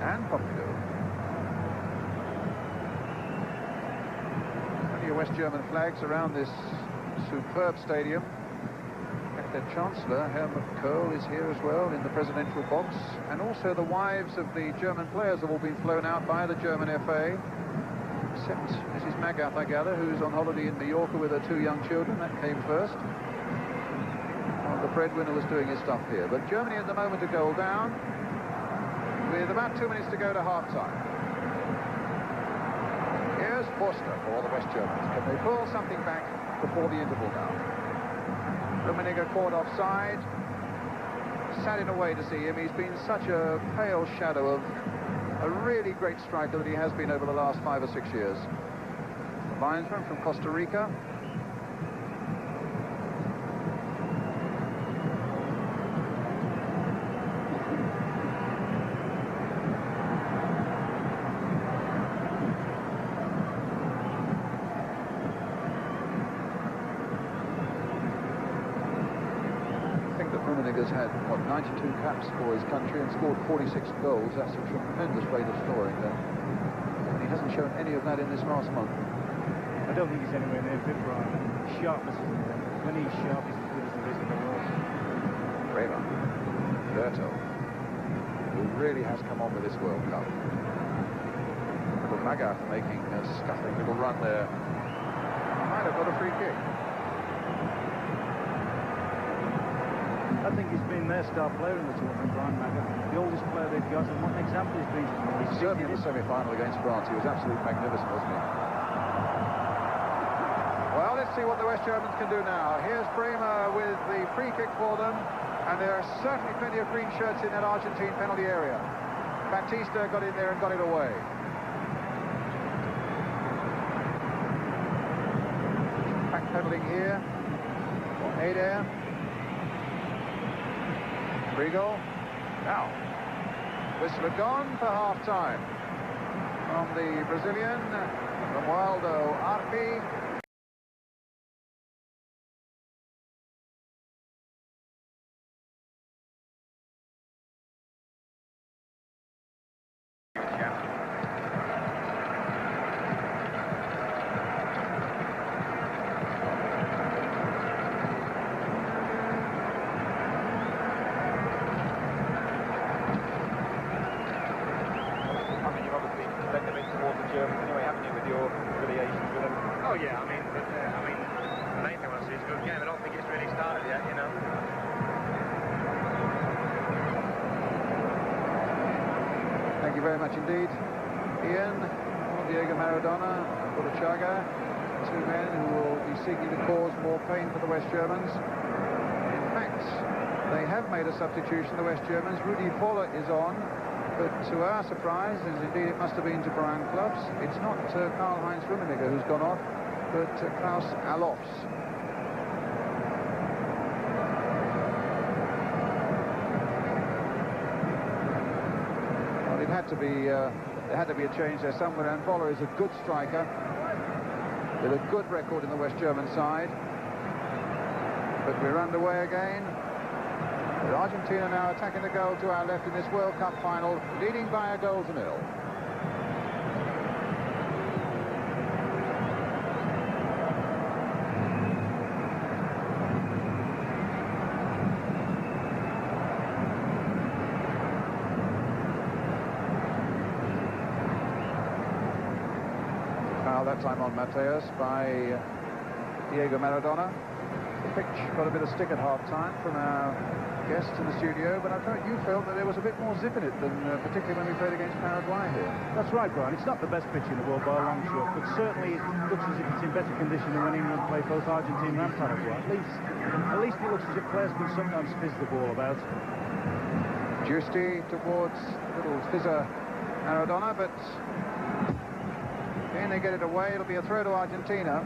And Pompidou. Plenty of West German flags around this superb stadium. In fact, their Chancellor, Helmut Kohl, is here as well in the presidential box. And also the wives of the German players have all been flown out by the German FA. Except Mrs. Magath, I gather, who's on holiday in Mallorca with her 2 young children. That came first. Well, the breadwinner was doing his stuff here. But Germany at the moment a goal down, with about 2 minutes to go to half-time. Here's Forster for the West Germans. Can they pull something back before the interval now? Rummenigge caught offside. Sad in a way to see him. He's been such a pale shadow of a really great striker that he has been over the last 5 or 6 years. The linesman from Costa Rica. Rummenigge's had, what, 92 caps for his country and scored 46 goals. That's a tremendous rate of scoring there. And he hasn't shown any of that in this last month. I don't think he's anywhere near fit, Brian. Sharpness isn't there. When he's sharp, he's as good as there is in the world. Rayman. Berto, who really has come on with this World Cup. Little Magath making a scuffling little run there. Might have got a free kick. I think he's been their star player in the tournament, Brian Magath. The oldest player they've got, and what an example he's been. He's certainly in the semi-final against France. He was absolutely magnificent, wasn't he? Well, let's see what the West Germans can do now. Here's Bremer with the free kick for them, and there are certainly plenty of green shirts in that Argentine penalty area. Batista got in there and got it away. Backpedaling here for Adair. Rigo. Now, whistle had gone for half-time from the Brazilian, Romualdo Arpi. Very much indeed, Ian, Diego Maradona, Chaga, 2 men who will be seeking to cause more pain for the West Germans. In fact, they have made a substitution, the West Germans. Rudi Voller is on, but to our surprise, as indeed it must have been to Brian Clubs, it's not Karl-Heinz Rummenigge who's gone off, but Klaus Allofs. There had to be a change there somewhere, and Voller is a good striker with a good record in the West German side. But we're underway again, with Argentina now attacking the goal to our left in this World Cup final, leading by 1-0. That time on Mateus by Diego Maradona. The pitch got a bit of stick at half-time from our guests in the studio, but I thought you felt that there was a bit more zip in it than particularly when we played against Paraguay here. That's right, Brian. It's not the best pitch in the world by a long shot, but certainly it looks as if it's in better condition than when England played both Argentina and Paraguay. At least it looks as if players can sometimes fizz the ball about. Giusti towards little fizzer Maradona, but again they get it away, it'll be a throw to Argentina.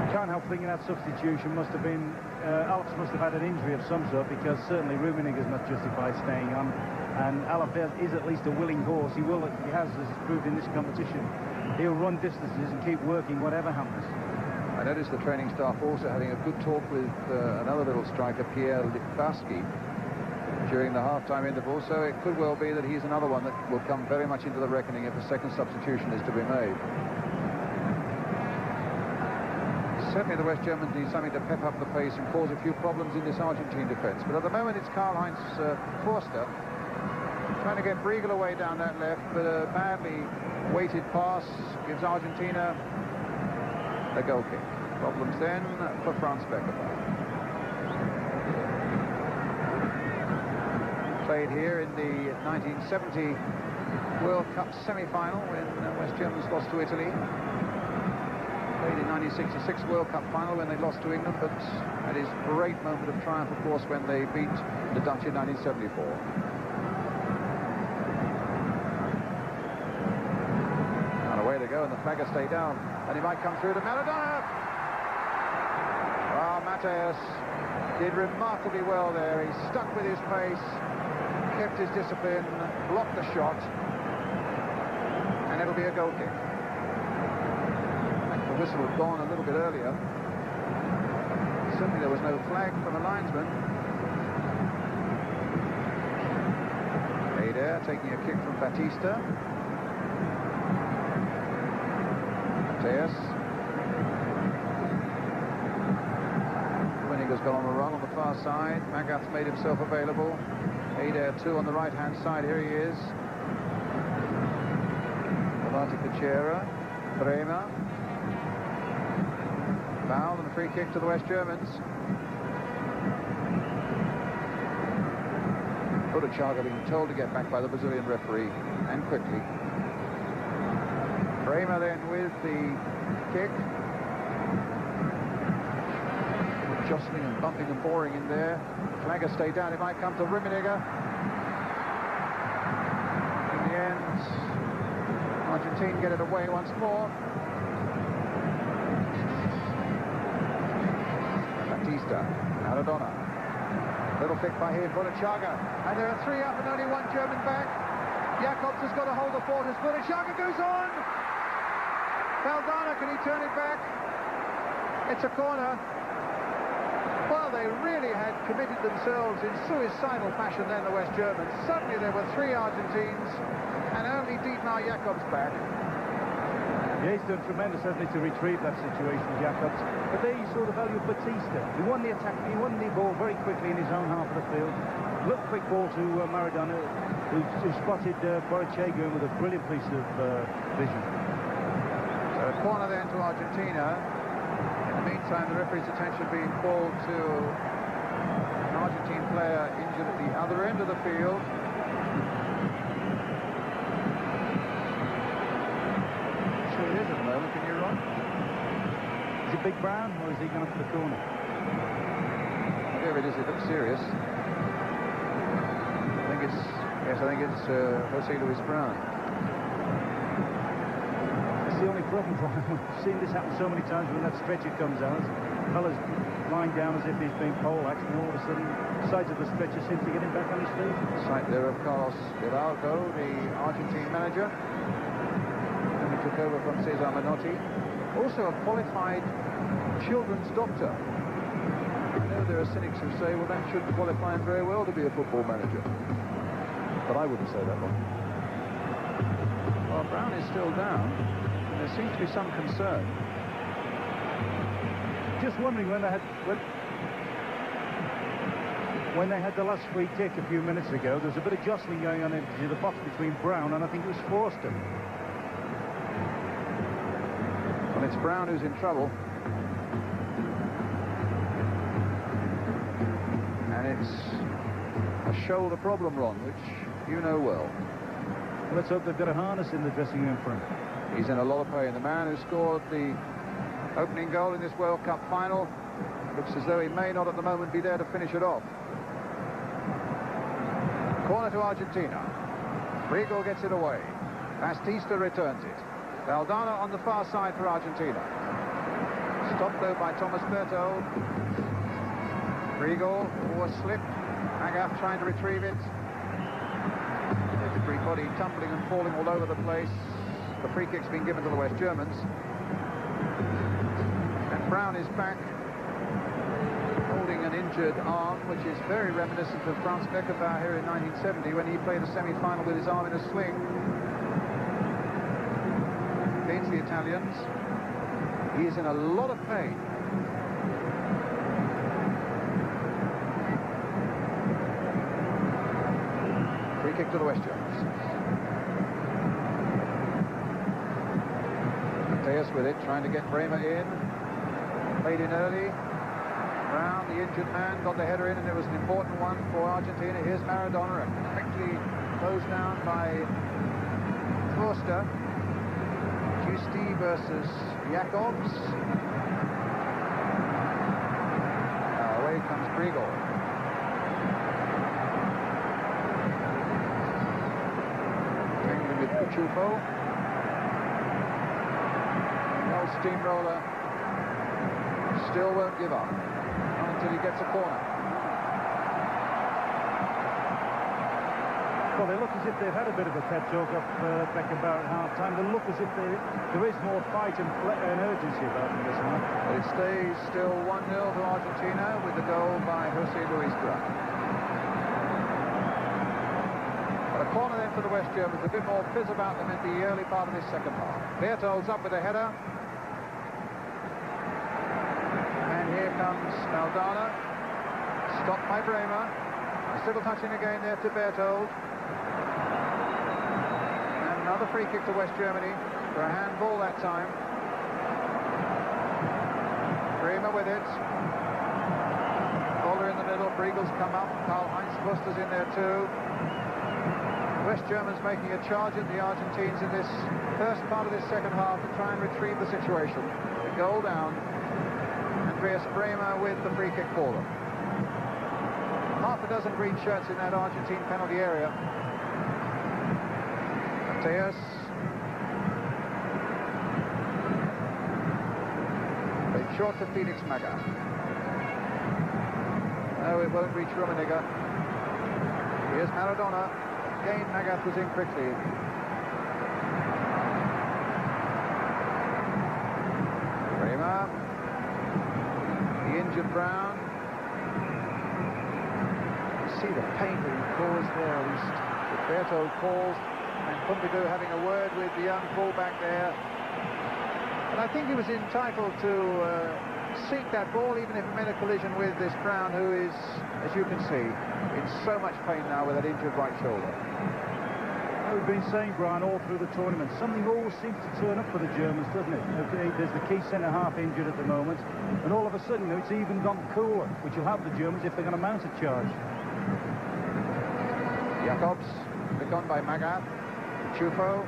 Can't help thinking that substitution must have been, Alex must have had an injury of some sort, because certainly Rummenigge's not justified staying on, and Alapel is at least a willing horse. He has, as he's proved in this competition. He'll run distances and keep working whatever happens. I noticed the training staff also having a good talk with another little striker, Pierre Litbarski, during the half-time interval, so it could well be that he's another one that will come very much into the reckoning if a second substitution is to be made. Certainly the West Germans need something to pep up the pace and cause a few problems in this Argentine defence, but at the moment it's Karl-Heinz Forster trying to get Briegel away down that left, but a badly weighted pass gives Argentina a goal kick. Problems then for Franz Beckenbauer. Played here in the 1970 World Cup semi-final when West Germans lost to Italy. Played in 1966 World Cup final when they lost to England, but at his great moment of triumph, of course, when they beat the Dutch in 1974. And away they go, and the Flagger stay down, and he might come through to Maradona. Ah, Mateus did remarkably well there. He stuck with his pace, kept his discipline, blocked the shot, and it'll be a goal kick. The whistle had gone a little bit earlier. Certainly there was no flag from the linesman. Eder taking a kick from Batista. Mateus. Winninger's gone on the run on the far side. Magath's made himself available. Eder too on the right-hand side. Here he is. Valati Kuchera. Bremer. Foul and a free kick to the West Germans. Chaga being told to get back by the Brazilian referee, and quickly. Bremer then with the kick. Jostling and bumping and boring in there. Flagger stayed down. It might come to Rummenigge. In the end, Argentina get it away once more. Batista, Maradona. Little kick by here, Chaga. And there are three up and only one German back. Jakobs has got to hold the fort as Chaga goes on. Valdana, can he turn it back? It's a corner. Well, they really had committed themselves in suicidal fashion then, the West Germans. Suddenly there were three Argentines and only Dietmar Jakobs back. Yeah, he's done tremendous, hasn't he, to retrieve that situation, Jakobs. But there you saw the value of Batista. He won the attack, he won the ball very quickly in his own half of the field. Looked quick ball to Maradona, who spotted Borrachego with a brilliant piece of vision. So a corner then to Argentina. In the meantime, the referee's attention being called to an Argentine player injured at the other end of the field. Sure it is at the moment, can you, Ron? Is it Big Brown, or is he going for the corner? Whatever it is, it looks serious. I think it's Jose Luis Brown. That's the only problem, Brian. We've seen this happen so many times when that stretcher comes out. Fella's lying down as if he's been poleaxed, and all of a sudden, sides of the stretcher seem to get him back on his feet. Sight there of Carlos Hidalgo, the Argentine manager, and he took over from Cesar Menotti. Also a qualified children's doctor. I know there are cynics who say, well, that should qualify him very well to be a football manager. But I wouldn't say that one. Well, Brown is still down. There seems to be some concern. Just wondering when they had the last free kick a few minutes ago, there was a bit of jostling going on into the box between Brown and I think it was Forster. Well, it's Brown who's in trouble. And it's a shoulder problem, Ron, which you know well. Let's hope they've got a harness in the dressing room for him. He's in a lot of pain. The man who scored the opening goal in this World Cup final looks as though he may not at the moment be there to finish it off. Corner to Argentina. Rigo gets it away. Bastista returns it. Valdana on the far side for Argentina. Stopped though by Thomas Berthold. Rigo, or slip. Magaf trying to retrieve it. Everybody tumbling and falling all over the place. The free kick's been given to the West Germans. And Brown is back, holding an injured arm, which is very reminiscent of Franz Beckenbauer here in 1970 when he played a semi-final with his arm in a sling against the Italians. He is in a lot of pain. Free kick to the West Germans. Mateus with it, trying to get Bremer in. Played in early. Brown, the injured man, got the header in, and it was an important one for Argentina. Here's Maradona, quickly closed down by Forster. Giusti versus Jacobs. Away comes Grigol. Tangling with Cuchufo. No steamroller. Still won't give up. Not until he gets a corner. Well, they look as if they've had a bit of a pep talk of Beckenbauer at half-time. They look as if there is more fight and urgency about them this half. Well, it stays still 1-0 to Argentina with the goal by Jose Luis Duran. But a corner then for the West Germans. A bit more fizz about them in the early part of this second half. Berthold's up with a header. And here comes Valdana. Stopped by Bremer. Still touching again there to Berthold. Another free kick to West Germany for a handball that time. Bremer with it. Boulder in the middle. Briegel's come up. Karl-Heinz Buster's in there too. West Germans making a charge at the Argentines in this first part of this second half to try and retrieve the situation. The goal down. Andreas Bremer with the free kick for them. Half a dozen green shirts in that Argentine penalty area. Mateus. Played short to Felix Magath. No, it won't reach Rummenigge. Here's Maradona. Again, Magath was in quickly. Bremer. The injured Brown. See the pain being caused there, at least with Berthold calls, and Pompidou having a word with the young fullback there. And I think he was entitled to seek that ball, even if it meant a collision with this Brown, who is, as you can see, in so much pain now with that injured right shoulder. We've been saying, Brian, all through the tournament, something always seems to turn up for the Germans, doesn't it? There's the key centre-half injured at the moment, and all of a sudden, it's even gone cooler, which will help the Germans if they're going to mount a charge. Jacobs, picked on by Magath. Chufo,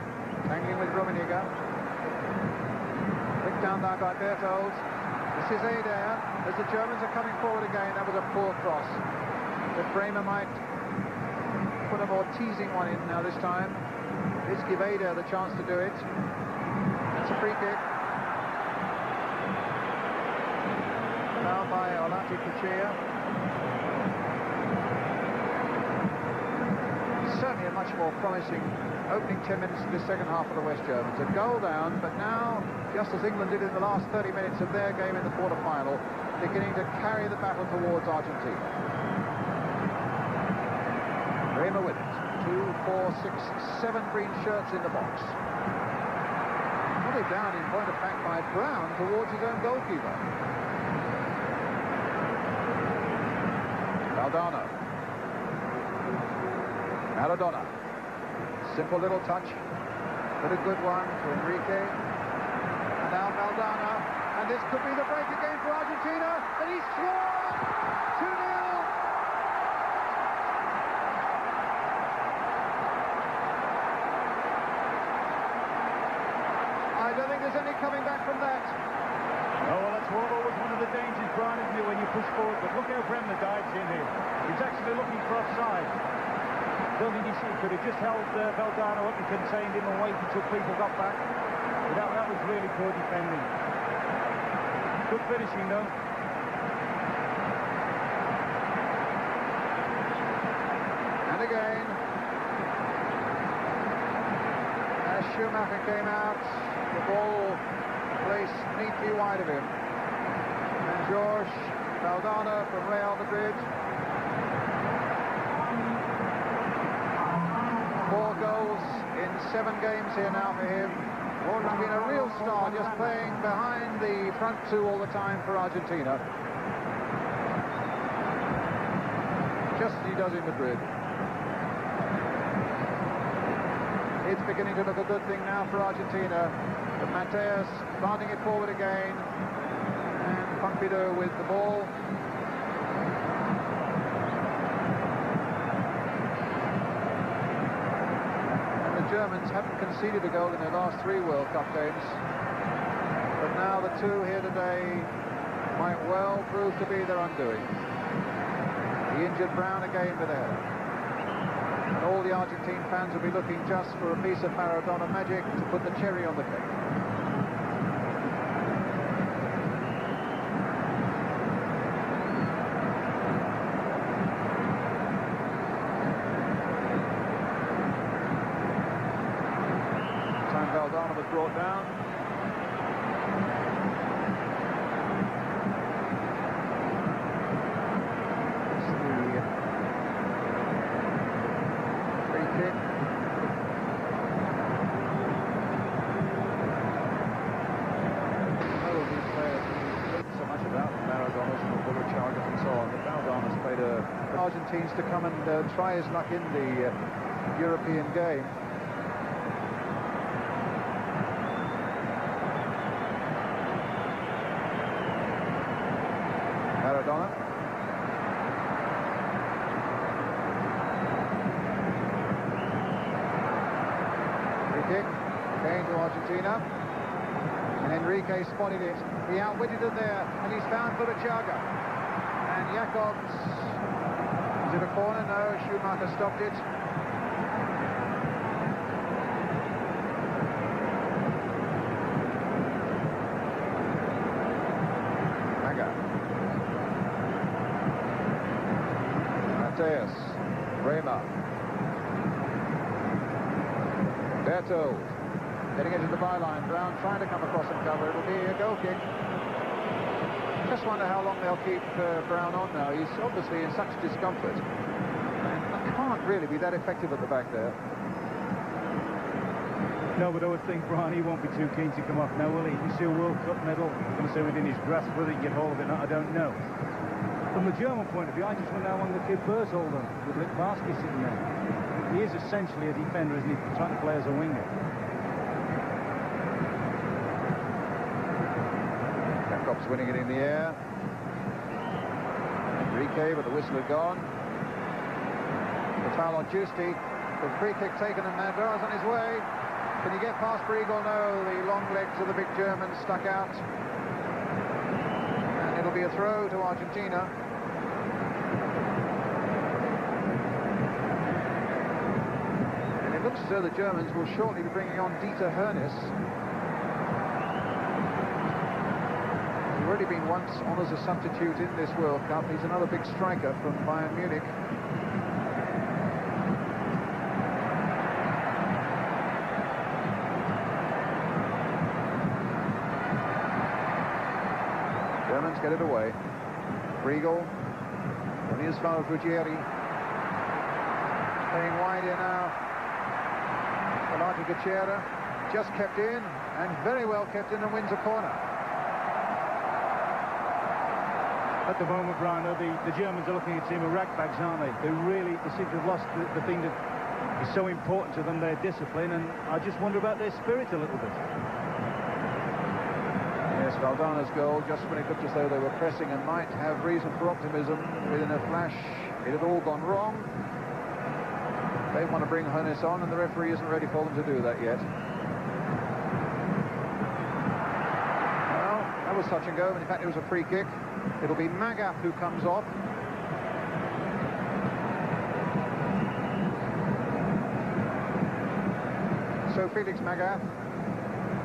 tangling with Rummenigge. Picked down now by Berthold. This is Adair, as the Germans are coming forward again. That was a poor cross. But Bremer might put a more teasing one in now this time. Let's give Adair the chance to do it. It's a free kick. Now by Olati Kuchia. Certainly a much more promising opening 10 minutes of the second half of the West Germans. A goal down, but now, just as England did in the last 30 minutes of their game in the quarter-final, beginning to carry the battle towards Argentina. Bremer with it. 2, 4, 6, 7 green shirts in the box. Put it down in point of fact by Brown towards his own goalkeeper. Valdana. Maradona. Simple little touch, but a good one to Enrique. And now Valdana. And this could be the break again for Argentina. And he scored! 2-0! I don't think there's any coming back from that. Oh, well, that's always one of the dangers, Brian, isn't it, when you push forward. But look how Bremer dives in here. He's actually looking for offside. Don't think he could have just held Valdano up and contained him and waited until people got back. But that was really poor defending. Good finishing, though. And again, as Schumacher came out, the ball placed neatly wide of him. And George Valdano from Real Madrid. 4 goals in 7 games here now for him. He's been a real star, just playing behind the front 2 all the time for Argentina. Just as he does in Madrid. It's beginning to look a good thing now for Argentina. But Mateus planting it forward again. And Pompidou with the ball. The Germans haven't conceded a goal in their last 3 World Cup games, but now the 2 here today might well prove to be their undoing. The injured Brown again with a header. And all the Argentine fans will be looking just for a piece of Maradona magic to put the cherry on the cake. Valdano was brought down. It's the free kick. All of these players think so much about Maradonas and Chagas and so on, but Valdano's played Argentines to come and try his luck in the European game. Maradona. Free kick, again to Argentina. And Enrique spotted it. He outwitted it there, and he's found Chagas. And Jacobs, is it a corner? No, Schumacher stopped it. Mateus, Bremer, Berto, getting into the byline. Brown trying to come across and cover. It'll be a goal kick. Just wonder how long they'll keep Brown on now. He's obviously in such discomfort. And can't really be that effective at the back there. No, but I would think Brown, he won't be too keen to come off now, will he? If you see a World Cup medal, I'm going to say within his grasp, whether he can get hold of it or not, I don't know. From the German point of view, I just wonder how long the kid Berthold on with Litvarsky sitting there. He is essentially a defender, isn't he? Trying to play as a winger. Jacobs winning it in the air. Enrique, but the whistle had gone. The foul on Giusti. The free kick taken, and Mandra's on his way. Can he get past Briegel? No, the long legs of the big German stuck out. And it'll be a throw to Argentina. Looks as though the Germans will shortly be bringing on Dieter Hoeneß. He's already been once on as a substitute in this World Cup. He's another big striker from Bayern Munich. Germans get it away. Briegel, and here's Ruggieri. Playing wide here now. Ketika just kept in, and very well kept in, and wins a corner. At the moment, Brian, the Germans are looking at a team of ragbags, aren't they? They seem to have lost the thing that is so important to them, their discipline, and I just wonder about their spirit a little bit. Yes, Valdano's goal, just when it looked as though they were pressing and might have reason for optimism, within a flash, it had all gone wrong. They want to bring Hoeneß on, and the referee isn't ready for them to do that yet. Well, that was touch and go, and in fact it was a free kick. It'll be Magap who comes off. So Felix Magath,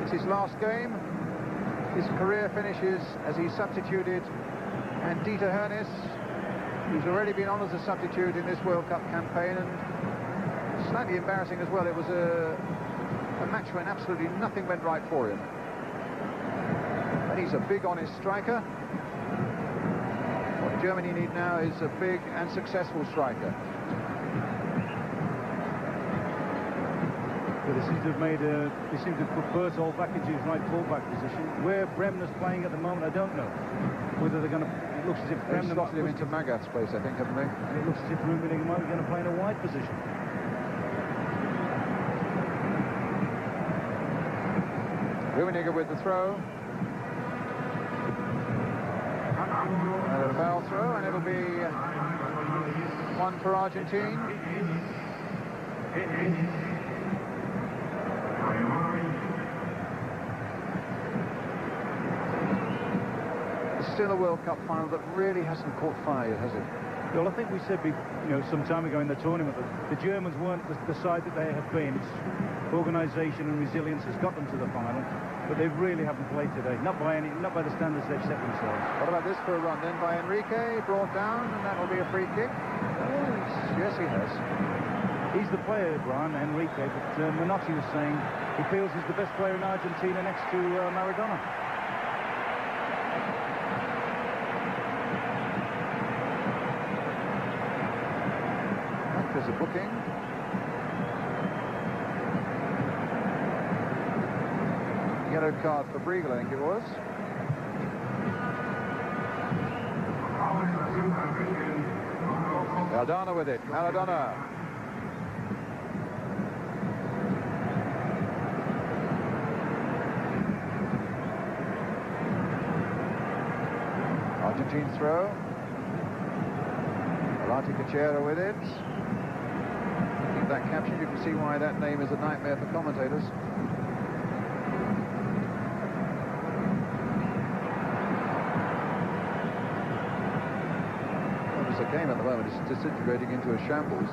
it's his last game. His career finishes as he substituted, and Dieter Hernes, who's already been on as a substitute in this World Cup campaign, and slightly embarrassing as well. It was a match when absolutely nothing went right for him. But he's a big, honest striker. What Germany need now is a big and successful striker. They seem to have put Berthold back into his right full-back position. Where Bremner's playing at the moment, I don't know. Whether they're going to... It looks as if Bremner slotted him into Magath's place, I think, haven't they? It looks as if Rummenigge might be going to play in a wide position. Rummenigge with the throw. And a foul throw, and it'll be one for Argentina. Still a World Cup final that really hasn't caught fire, has it? Well, I think we said, some time ago in the tournament that the Germans weren't the side that they have been. It's organisation and resilience has got them to the final, but they really haven't played today. Not by the standards they've set themselves. What about this for a run then by Enrique, brought down, and that'll be a free kick? Oh, yes, he has. He's the player, Brian, Enrique, but Menotti was saying he feels he's the best player in Argentina next to Maradona. There's a booking. Yellow card for Briegel, I think it was. Maradona with it. Maradona. Argentine throw. Ketika with it. That caption, you can see why that name is a nightmare for commentators. Well, there's a game at the moment, it's disintegrating into a shambles.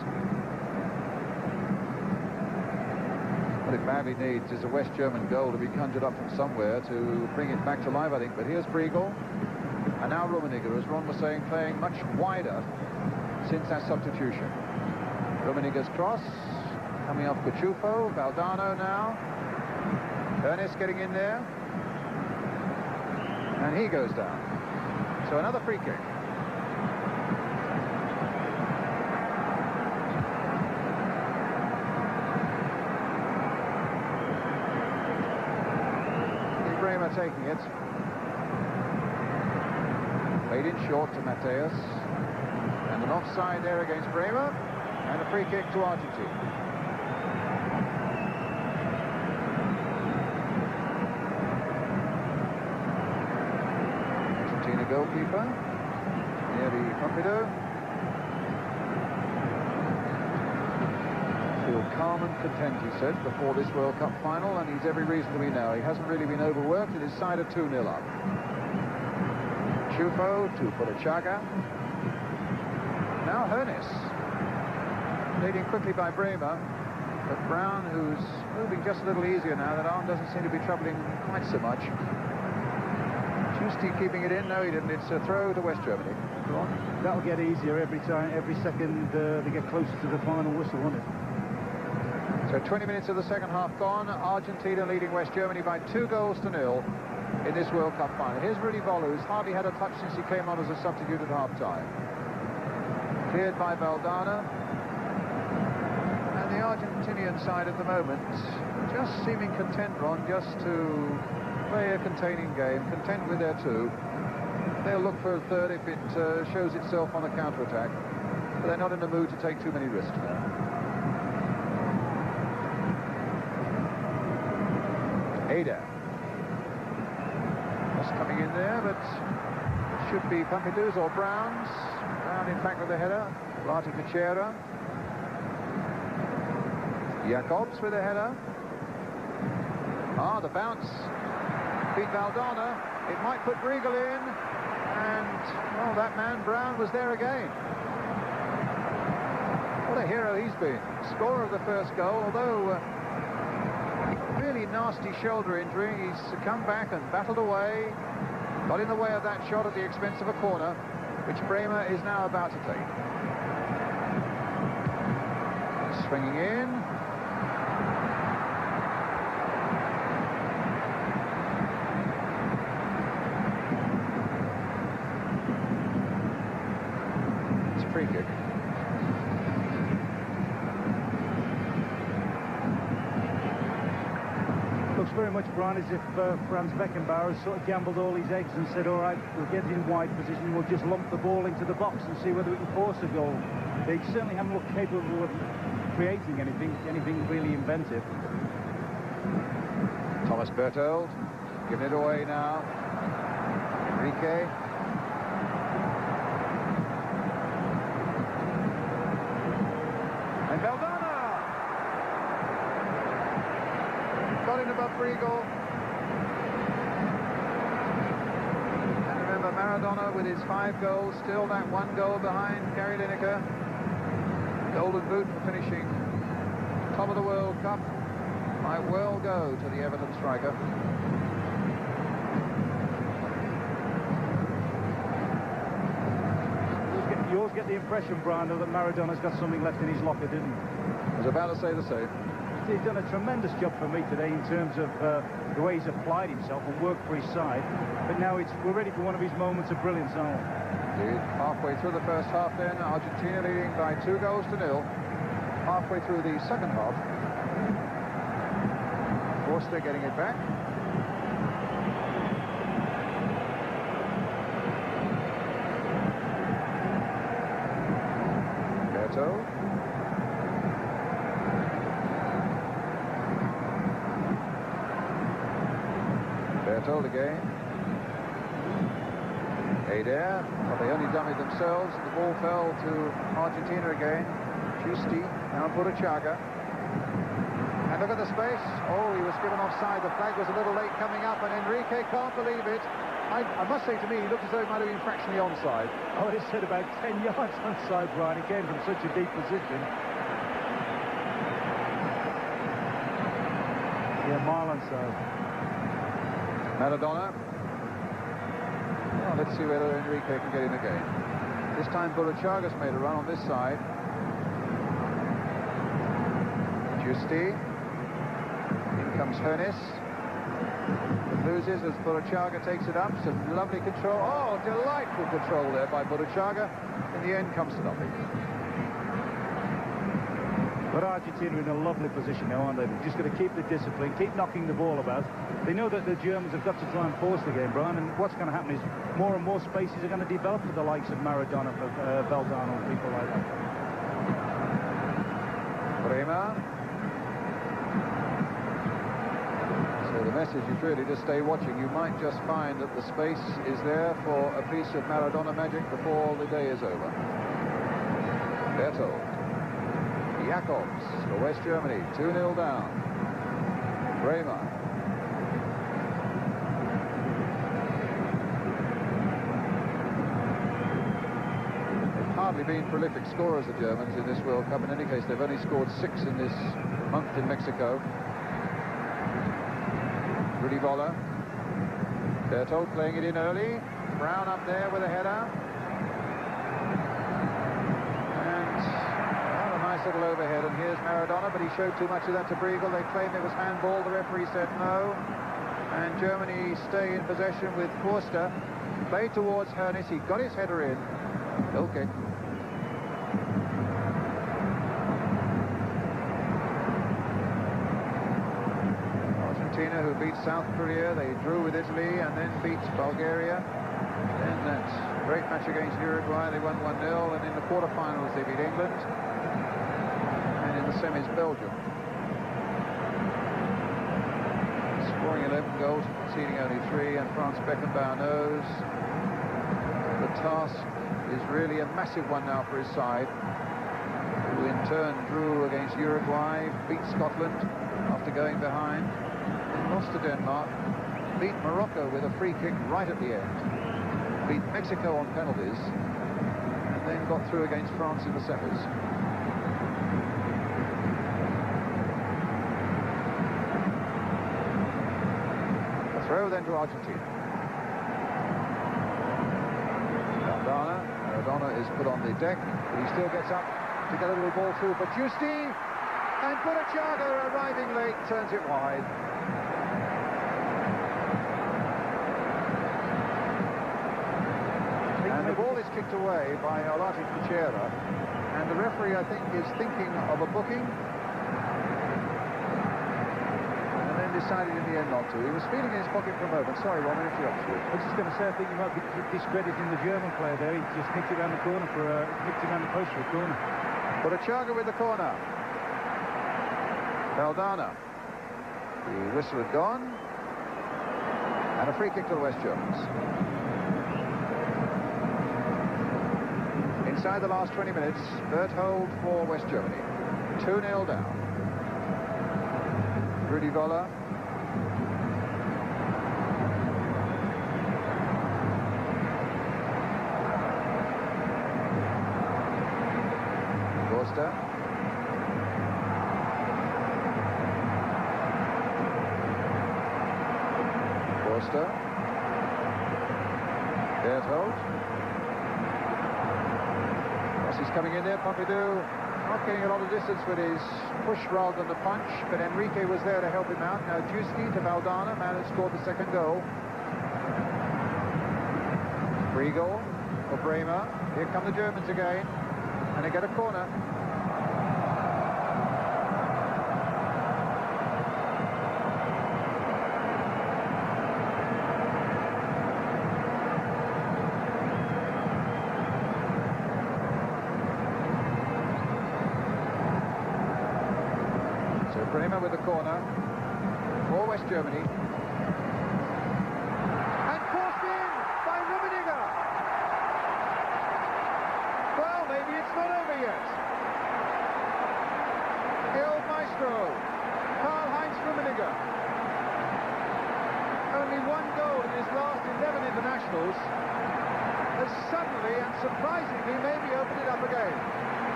What it badly needs is a West German goal to be conjured up from somewhere to bring it back to life, I think. But here's Briegel, and now Rummenigge, as Ron was saying, playing much wider since that substitution. Rummenigge's cross, coming off Cuchufo, Valdano now. Ernest getting in there. And he goes down. So another free kick. Bremer taking it. Played in short to Mateus. And an offside there against Bremer. And a free kick to Argentina. Argentina goalkeeper, Thierry Pompidou. Feel calm and content, he said, before this World Cup final, and he's every reason to be now. He hasn't really been overworked, and his side are 2-0 up. Chufo to Chaga. Now Hernes. Leading quickly by Bremer, but Brown, who's moving just a little easier now. That arm doesn't seem to be troubling quite so much. Tusti keeping it in. No, he didn't. It's a throw to West Germany. Go on. That'll get easier every time, every second they get closer to the final whistle, won't it? So 20 minutes of the second half gone. Argentina leading West Germany by 2-0 in this World Cup final. Here's Rudy Voller, who's hardly had a touch since he came on as a substitute at half-time. Cleared by Valdana. The Argentinian side at the moment just seeming content, Ron, just to play a containing game, content with their 2. They'll look for a third if it shows itself on a counter-attack, but they're not in the mood to take too many risks now. Ada just coming in there, but it should be Pompidou's or Brown's. Brown, in fact, with the header. Ketika. Jacobs with a header. The bounce beat Valdana. It might put Briegel in, and well, that man Brown was there again. What a hero he's been. Scorer of the first goal, although nasty shoulder injury. He's come back and battled away, got in the way of that shot at the expense of a corner, which Bremer is now about to take. Swinging in. It's a free kick. Looks very much, Brian, as if Franz Beckenbauer has sort of gambled all his eggs and said, all right, we'll get in wide position, we'll just lump the ball into the box and see whether we can force a goal. They certainly haven't looked capable of creating anything really inventive. Thomas Berthold giving it away now. Enrique. And Maradona got in above Briegel. And remember, Maradona with his 5 goals, still that 1 goal behind Gary Lineker. Golden boot for finishing top of the World Cup. Might well go to the Everton striker. You always get the impression, Brian, that Maradona's got something left in his locker, didn't he? I was about to say the same. He's done a tremendous job for me today in terms of the way he's applied himself and worked for his side. But now we're ready for one of his moments of brilliance, aren't we? Indeed. Halfway through the first half then, Argentina leading by 2 goals to 0. Halfway through the second half, Forster getting it back. Berthold. Berthold again. Adair, well, they only dummied themselves. The ball fell to Argentina again. Giusti, now Burruchaga. And look at the space. Oh, he was given offside. The flag was a little late coming up, and Enrique can't believe it. I must say, to me, he looked as though he might have been fractionally onside. Oh, it said about 10 yards onside, Brian. It came from such a deep position. Yeah, mile onside. Maradona. Well, let's see whether Enrique can get in again. This time Burruchaga's made a run on this side. Giusti. In comes Hoeneß. It loses as Burruchaga takes it up. Some lovely control. Oh, delightful control there by Burruchaga. In the end, comes to nothing. But Argentina are in a lovely position now, aren't they? They've just got to keep the discipline, keep knocking the ball about. They know that the Germans have got to try and force the game, Brian, and what's going to happen is more and more spaces are going to develop for the likes of Maradona, for Valdano, and people like that. Bremer. So the message is really to stay watching. You might just find that the space is there for a piece of Maradona magic before the day is over. Berthold. Jacobs for West Germany, 2-0 down. Bremer. They've hardly been prolific scorers, the Germans, in this World Cup. In any case, they've only scored 6 in this month in Mexico. Rudy Voller. Berthold playing it in early. Brown up there with a header. Little overhead, and here's Maradona, but he showed too much of that to Briegel. They claimed it was handball. The referee said no, and Germany stay in possession with Forster. Played towards Hoeneß. He got his header in. Goal kick. Argentina, who beat South Korea, they drew with Italy and then beat Bulgaria. Then that great match against Uruguay, they won 1-0, and in the quarterfinals they beat England. The semis, Belgium. Scoring 11 goals, conceding only 3, and Franz Beckenbauer knows the task is really a massive one now for his side, who in turn drew against Uruguay, beat Scotland after going behind, and lost to Denmark, beat Morocco with a free kick right at the end, beat Mexico on penalties, and then got through against France in the semis. 1-0 then to Argentina. Maradona is put on the deck, but he still gets up to get a little ball through for Giusti, and Ketika, arriving late, turns it wide. And the ball is kicked away by Ketika, and the referee, I think, is thinking of a booking, and then decided in the end not to. He was feeling in his pocket for a moment. Sorry, Ron, I interrupted you. I was just going to say, I think you might be discrediting the German player there. He just nicked it around the corner nicked it around the post for a corner. Ketika with the corner. Valdana. The whistle had gone, and a free kick to the West Germans. Inside the last 20 minutes, Berthold for West Germany. 2-0 down. Rudi Völler. Costa. Berthold. He's coming in there. Pompidou not getting a lot of distance with his push rather than the punch, but Enrique was there to help him out. Now Giusti to Valdana, man who scored the second goal. Free goal for Bremer. Here come the Germans again, and they get a corner. Bremer with the corner for West Germany, and forced in by Rummenigge. Well, maybe it's not over yet. Il Maestro, Karl-Heinz Rummenigge. Only one goal in his last 11 internationals has suddenly and surprisingly maybe opened it up again.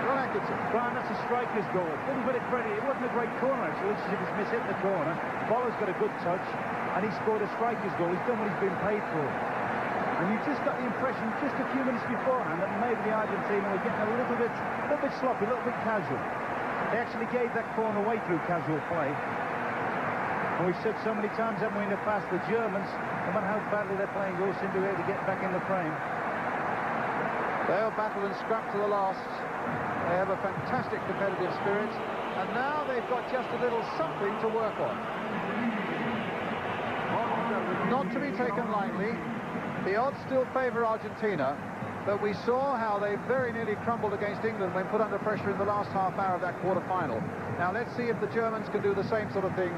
Brian, that's a striker's goal. A little bit of credit. It wasn't a great corner, actually. It's as if he's mishit the corner. Boller's got a good touch, and he scored a striker's goal. He's done what he's been paid for. And you just got the impression, just a few minutes beforehand, that maybe the Argentina were getting a little bit sloppy, a little bit casual. They actually gave that corner away through casual play. And we've said so many times, haven't we, in the past, the Germans, no matter how badly they're playing, always seem to be able to get back in the frame. They'll battle and scrap to the last. They have a fantastic competitive spirit, and now they've got just a little something to work on. Not to be taken lightly. The odds still favour Argentina, but we saw how they very nearly crumbled against England when put under pressure in the last half hour of that quarter-final. Now let's see if the Germans can do the same sort of thing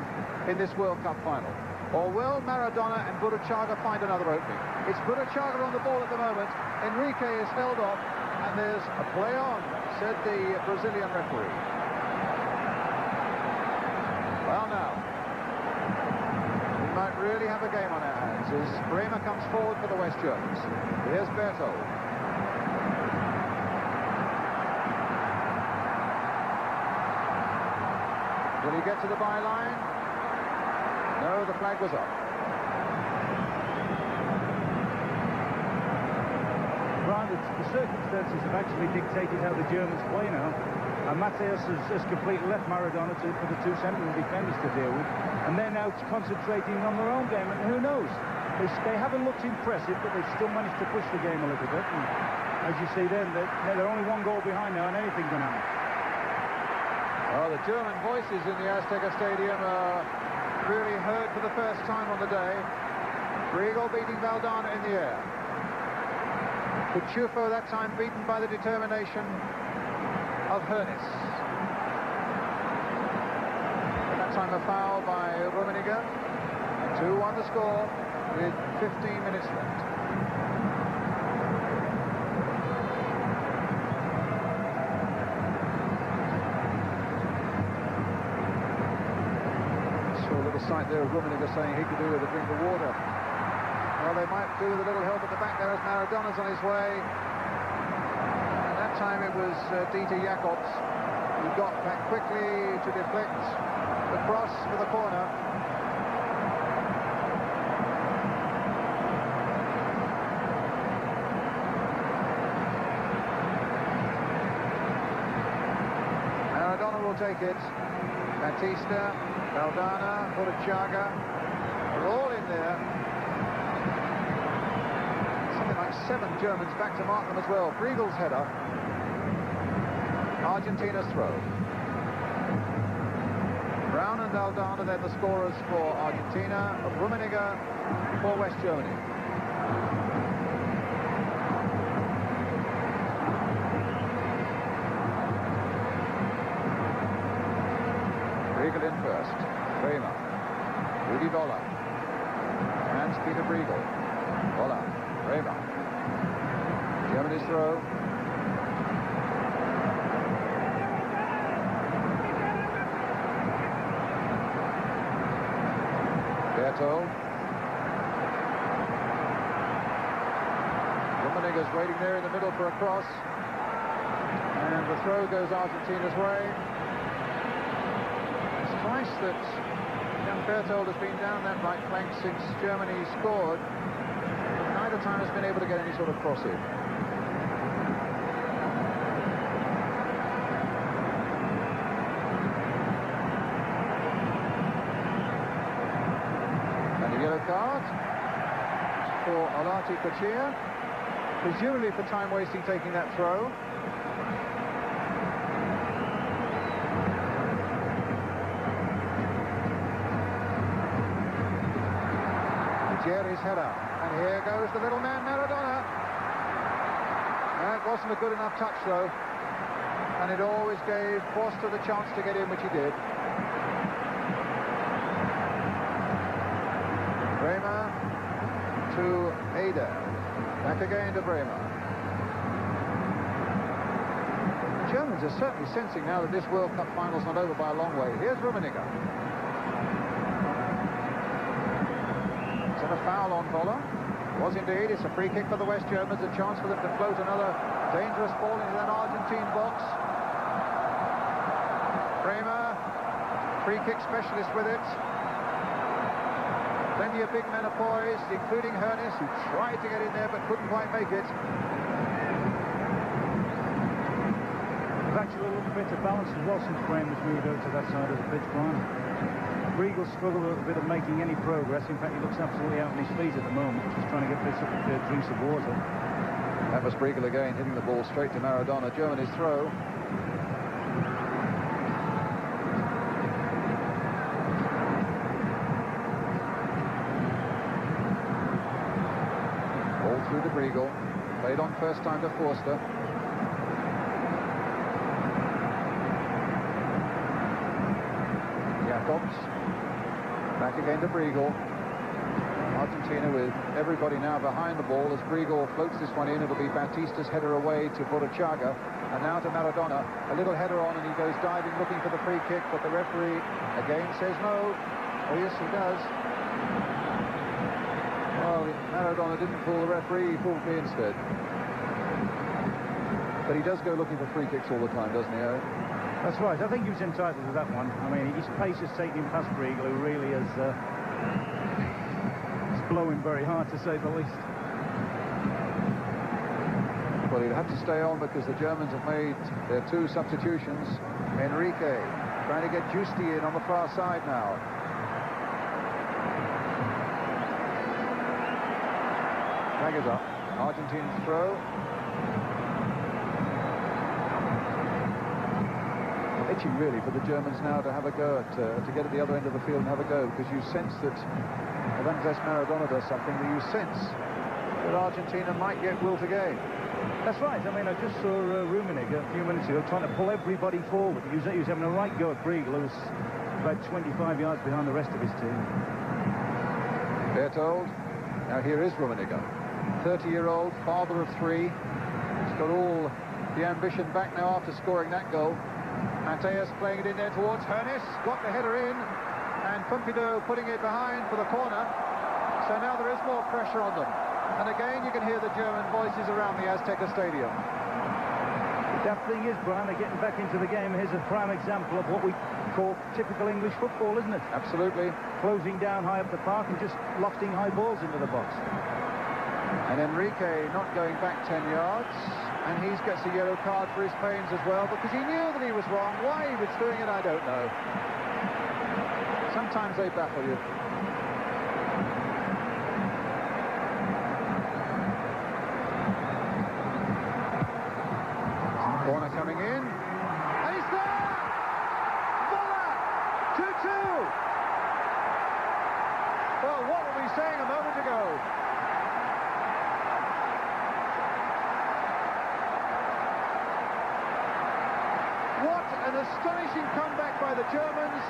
in this World Cup final. Or will Maradona and Ketika find another opening? It's Ketika on the ball at the moment. Enrique is held off, and there's a play on, said the Brazilian referee. Well, now, we might really have a game on our hands as Bremer comes forward for the West Germans. Here's Berthold. Will he get to the byline? No, the flag was up. Brian, the circumstances have actually dictated how the Germans play now. And Mateus has completely left Maradona for the two central defenders to deal with. And they're now concentrating on their own game. And who knows? They haven't looked impressive, but they've still managed to push the game a little bit. And as you see then, they're only one goal behind now, and anything can happen. Well, the German voices in the Azteca Stadium are really heard for the first time on the day. Rigo beating Valdana in the air. Cuchufo that time beaten by the determination of Hernis. That time a foul by Rummenigge. 2-1 the score with 15 minutes left. Saw a little sight there of Rummenigge saying he could do with a drink of water. Well, they might do with a little help at the back there as Maradona's on his way. And that time it was Dieter Jacobs who got back quickly to deflect the cross for the corner. will take it. Batista, Valdana, Borchaga, are all in there. Something like 7 Germans back to mark them as well. Briegel's header. Argentina's throw. Brown and Valdana then the scorers for Argentina. Rummenigge for West Germany. Briegel in first. Bremer. Rudi Völler. Hans-Peter Briegel. Völler. Bremer. Germany's throw. Berthold. Rummenigge's waiting there in the middle for a cross. And the throw goes Argentina's way. It's twice that young Berthold has been down that right flank since Germany scored. But neither time has been able to get any sort of cross in. Yellow card for Alati Kochia, presumably for time wasting taking that throw. Jerry's header, and here goes the little man Maradona. That wasn't a good enough touch though, and it always gave Forster the chance to get in, which he did. Bremer to Ada. Back again to Bremer. The Germans are certainly sensing now that this World Cup final's not over by a long way. Here's Rummenigge. Is that a foul on Völler? Was indeed. It's a free kick for the West Germans. A chance for them to float another dangerous ball into that Argentine box. Bremer, free kick specialist with it. Plenty of big men are poised, including Hoeneß, who tried to get in there but couldn't quite make it. There's actually a little bit of balance as well since Bremer's moved over to that side of the pitch, Brian. Briegel struggled a little bit of making any progress. In fact, he looks absolutely out on his feet at the moment, just trying to get this up drinks of water. That was Briegel again, hitting the ball straight to Maradona. Germany's throw. Through to Briegel, played on first time to Forster. Jacobs, back again to Briegel. Argentina with everybody now behind the ball as Briegel floats this one in. It'll be Batista's header away to Borchaga, and now to Maradona. A little header on, and he goes diving looking for the free kick, but the referee again says no. Oh yes, he does. Well, Maradona didn't fool the referee, he fooled me instead. But he does go looking for free kicks all the time, doesn't he, Owen? That's right, I think he was entitled to that one. I mean, his pace has taken him past Briegel, who really is blowing very hard, to say the least. Well, he'll have to stay on because the Germans have made their 2 substitutions. Enrique trying to get Giusti in on the far side now. Flag is up. Argentina's throw. Itching really for the Germans now to have a go at to get at the other end of the field and have a go, because you sense that unless Maradona does something, that you sense that Argentina might get will to gain. That's right. I mean, I just saw Rummenigge a few minutes ago trying to pull everybody forward. He was having a right go at Briegel, who was about 25 yards behind the rest of his team. Berthold. Now here is Rummenigge. 30-year-old, father of 3. He's got all the ambition back now after scoring that goal. Mateus playing it in there towards Hoeneß, got the header in, and Pompidou putting it behind for the corner. So now there is more pressure on them. And again, you can hear the German voices around the Azteca Stadium. The daft thing is, Brian, they're getting back into the game. Here's a prime example of what we call typical English football, isn't it? Absolutely. Closing down high up the park and just lofting high balls into the box. And Enrique not going back 10 yards. And he gets a yellow card for his pains as well, because he knew that he was wrong. Why he was doing it, I don't know. Sometimes they baffle you. Corner coming in. And he's there! Voila! 2-2! Well, what were we saying a moment ago? What an astonishing comeback by the Germans,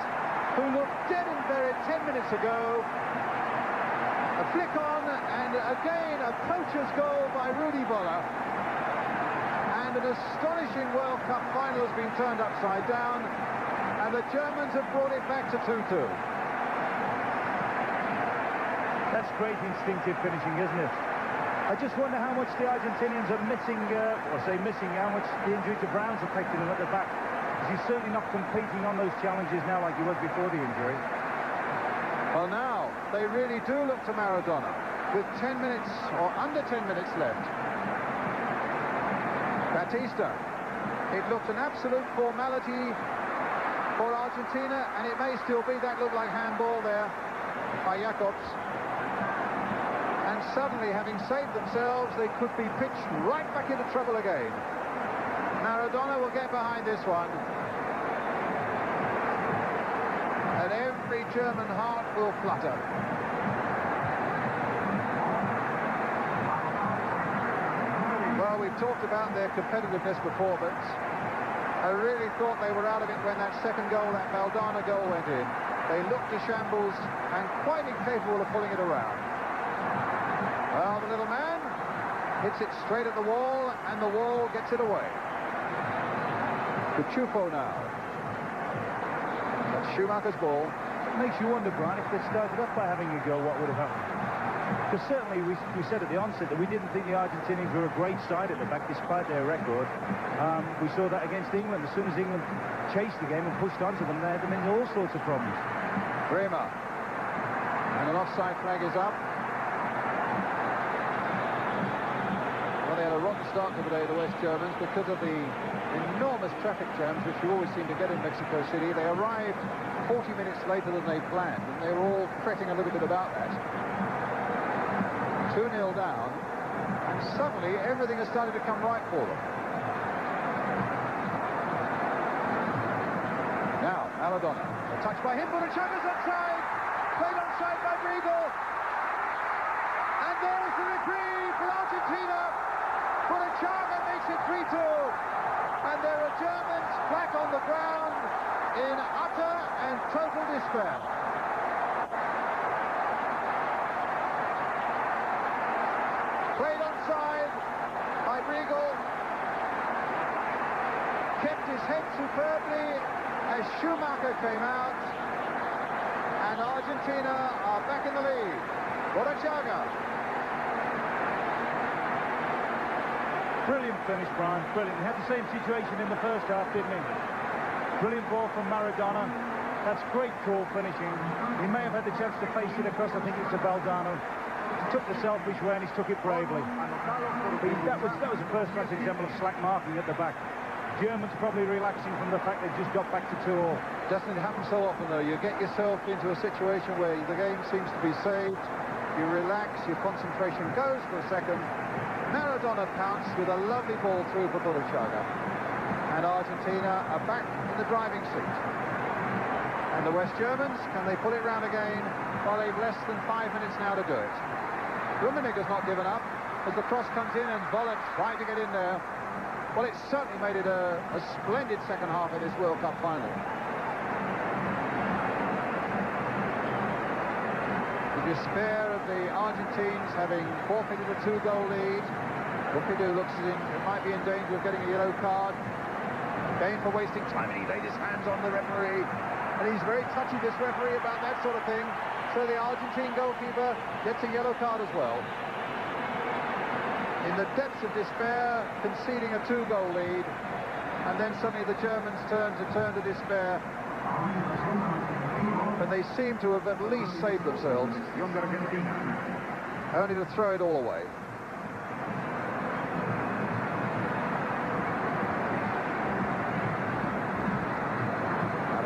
who looked dead and buried 10 minutes ago. A flick on, and again a poacher's goal by Rudi Voller. And an astonishing World Cup final has been turned upside down, and the Germans have brought it back to 2-2. That's great instinctive finishing, isn't it? I just wonder how much the Argentinians are missing, how much the injury to Brown's affected him at the back. Because he's certainly not competing on those challenges now like he was before the injury. Well, now, they really do look to Maradona, with 10 minutes, or under 10 minutes left. Batista. It looked an absolute formality for Argentina, and it may still be. That looked like handball there by Jacobs. And suddenly, having saved themselves, they could be pitched right back into trouble again. Maradona will get behind this one. And every German heart will flutter. Well, we've talked about their competitiveness before, but I really thought they were out of it when that second goal, that Valdana goal, went in. They looked to shambles and quite incapable of pulling it around. Well, the little man hits it straight at the wall, and the wall gets it away. To Chufo now. That's Schumacher's ball. Makes you wonder, Brian, if they started off by having a go, what would have happened? Because certainly we said at the onset that we didn't think the Argentinians were a great side at the back, despite their record. We saw that against England. As soon as England chased the game and pushed onto them, they had them in all sorts of problems. Bremer. And an offside flag is up. Well, they had a rotten start to the day, the West Germans, because of the enormous traffic jams which you always seem to get in Mexico City. They arrived 40 minutes later than they planned, and they were all fretting a little bit about that. 2-0 down, and suddenly everything has started to come right for them. Now, Maradona, a touch by him, but a Chaga's onside, played onside by Briegel, and there's the reprieve for Argentina. Chaga makes it 3-2, and there are Germans back on the ground in utter and total despair. Played onside by Briegel, kept his head superbly as Schumacher came out, and Argentina are back in the lead. What a Chaga! Brilliant finish, Brian, brilliant. He had the same situation in the first half, didn't he? Brilliant ball from Maradona. That's great cool finishing. He may have had the chance to face it across, I think it's a Valdano. He took the selfish way and he took it bravely. That was a first-class example of slack marking at the back. Germans probably relaxing from the fact they've just got back to 2-2. Doesn't happen so often, though. You get yourself into a situation where the game seems to be saved. You relax, your concentration goes for a second. Maradona pounced with a lovely ball through for Chaga. And Argentina are back in the driving seat. And the West Germans, can they pull it round again? Well, they've less than 5 minutes now to do it. Rummenigge's not given up as the cross comes in and Voller tried to get in there. Well, it certainly made it a splendid second half of this World Cup final. The despair of the Argentines having forfeited a 2-goal lead. Lupidu looks as if it might be in danger of getting a yellow card. Again for wasting time, and he laid his hands on the referee. And he's very touchy, this referee, about that sort of thing. So the Argentine goalkeeper gets a yellow card as well. In the depths of despair, conceding a 2-goal lead. And then suddenly the Germans turn to despair. And they seem to have at least saved themselves, only to throw it all away.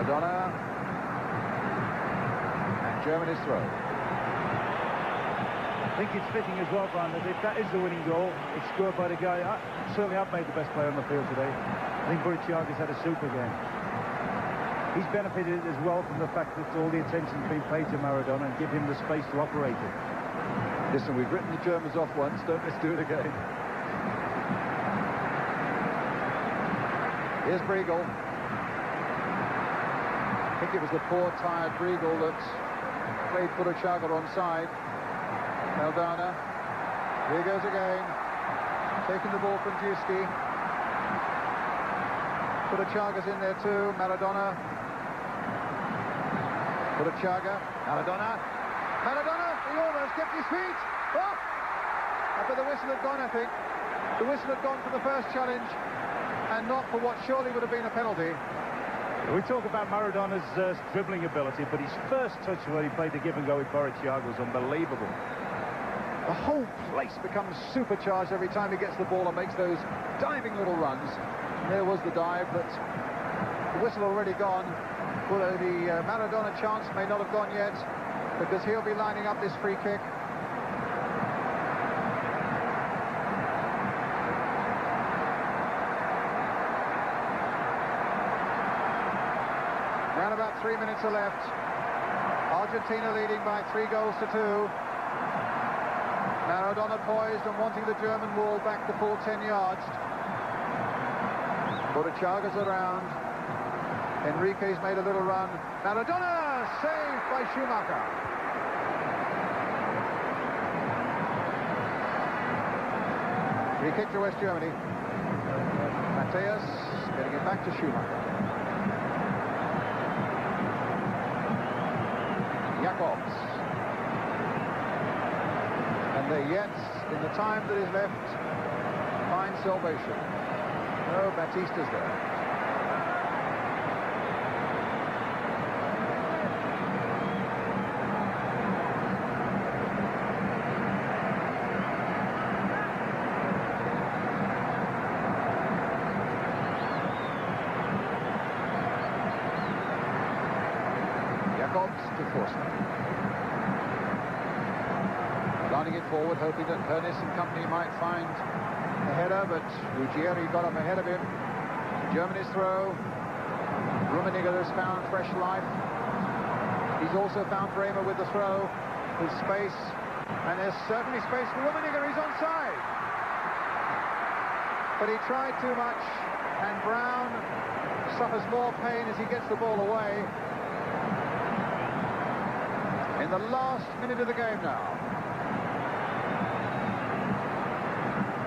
Maradona. And Germany's throw. I think it's fitting as well, Brian, that if that is the winning goal, it's scored by the guy. Certainly I've made the best player on the field today. I think Chiaga's had a super game. He's benefited as well from the fact that all the attention's been paid to Maradona and give him the space to operate it. Listen, we've written the Germans off once, don't let's do it again. Here's Briegel. I think it was the poor, tired Briegel that played Chiaga onside. Maradona. Here goes again. Taking the ball from Giusti. Chiaga's in there too. Maradona. Chiaga. Maradona. Maradona. He almost kept his feet. Oh! But the whistle had gone, I think. The whistle had gone for the first challenge and not for what surely would have been a penalty. We talk about Maradona's dribbling ability, but his first touch when he played the give and go with Chiaga was unbelievable. The whole place becomes supercharged every time he gets the ball and makes those diving little runs. And there was the dive, but the whistle already gone. Well, the Maradona chance may not have gone yet, because he'll be lining up this free kick. Around about 3 minutes are left. Argentina leading by 3-2. Maradona poised and wanting the German wall back the full 10 yards. Chiaga's around. Enrique's made a little run. Maradona saved by Schumacher. Free kick to West Germany. Mateus getting it back to Schumacher. Jakobs. And they yet, in the time that is left, find salvation. No, Batista's there. Jakobs to Forsberg. Lining it forward, hoping that Hernes and company might find a header, but Ruggieri got up ahead of him. Germany's throw. Rummenigge has found fresh life. He's also found Bremer with the throw. With space, and there's certainly space for Rummenigge. He's onside. But he tried too much, and Brown suffers more pain as he gets the ball away. In the last minute of the game now.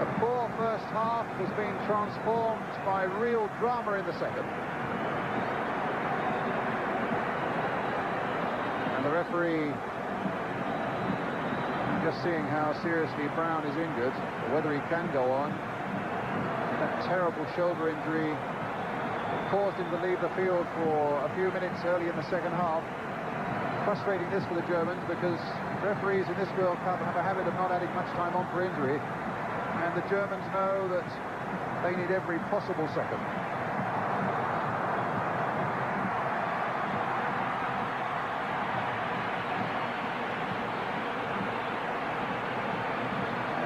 The poor first half has been transformed by real drama in the second. And the referee, just seeing how seriously Brown is injured, whether he can go on. That terrible shoulder injury caused him to leave the field for a few minutes early in the second half. Frustrating this for the Germans, because referees in this World Cup have a habit of not adding much time on for injury. And the Germans know that they need every possible second.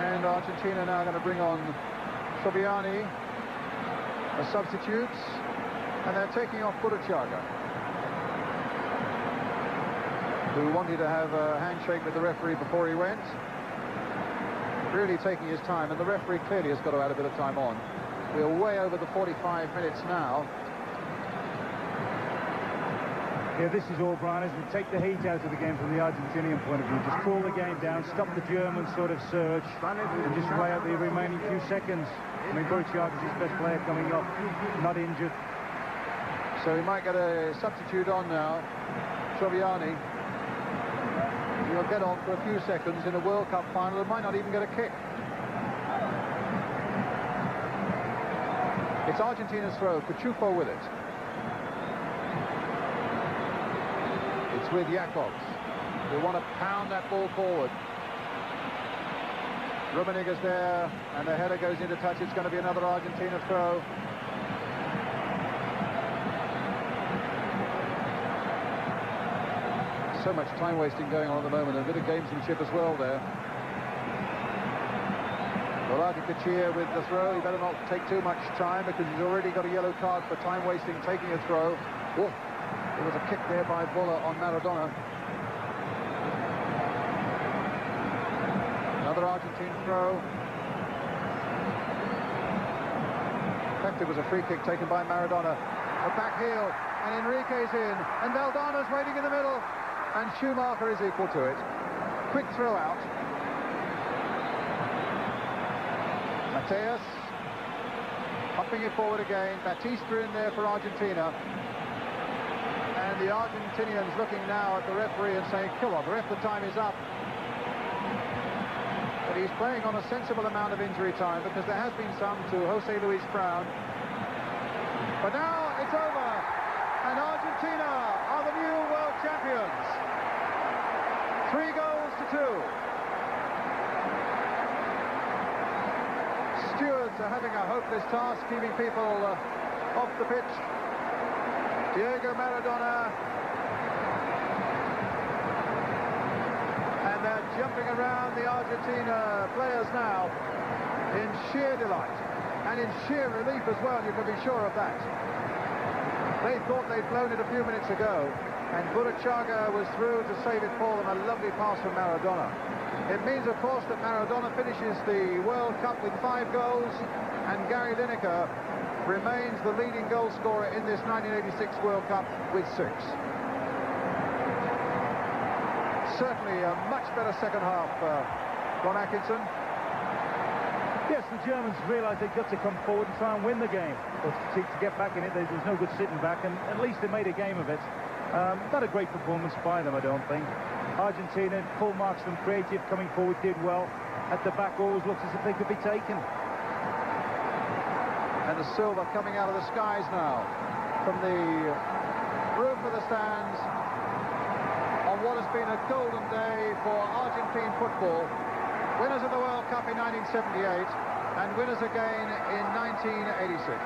And Argentina now going to bring on Troviani as substitutes, and they're taking off Chiaga, who wanted to have a handshake with the referee before he went. Really taking his time, and the referee clearly has got to add a bit of time on. We're way over the 45 minutes now. Yeah, this is all, Brian, isn't it? Take the heat out of the game from the Argentinian point of view. Just cool the game down, stop the German sort of surge, and just play out the remaining few seconds. I mean, Chiaga's his best player coming up, not injured. So he might get a substitute on now, Troviani. He'll get on for a few seconds in a World Cup final and might not even get a kick. It's Argentina's throw, Caciuffo with it. It's with Jakobs, who want to pound that ball forward. Rummenigge's there, and the header goes into touch. It's going to be another Argentina throw. so much time wasting going on at the moment, and a bit of gamesmanship as well there. Ketika with the throw. He better not take too much time because he's already got a yellow card for time wasting taking a throw. Oh, there was a kick there by Buller on Maradona. Another Argentine throw. In fact, it was a free kick taken by Maradona. A back heel, and Enrique's in, and Valdano's waiting in the middle, and Schumacher is equal to it. Quick throw out. Mateus popping it forward again. Batista in there for Argentina. And the Argentinians looking now at the referee and saying, "Come on, the ref, the time is up." But he's playing on a sensible amount of injury time because there has been some to Jose Luis Brown. But now it's over, and Argentina are the new world champions. 3 goals to 2. Stewards are having a hopeless task keeping people off the pitch. Diego Maradona, and they're jumping around the Argentina players now in sheer delight and in sheer relief as well, you can be sure of that. They thought they'd blown it a few minutes ago, and Burruchaga was through to save it for them. A lovely pass from Maradona. It means, of course, that Maradona finishes the World Cup with 5 goals, and Gary Lineker remains the leading goal scorer in this 1986 World Cup with 6. Certainly a much better second half, Ron Atkinson. Yes, the Germans realised they've got to come forward and try and win the game. But to get back in it, there's no good sitting back, and at least they made a game of it. Not a great performance by them, I don't think. Argentina, full marks from creative, coming forward, did well. At the back, always looks as if they could be taken. And the silver coming out of the skies now from the roof of the stands on what has been a golden day for Argentine football. Winners of the World Cup in 1978 and winners again in 1986.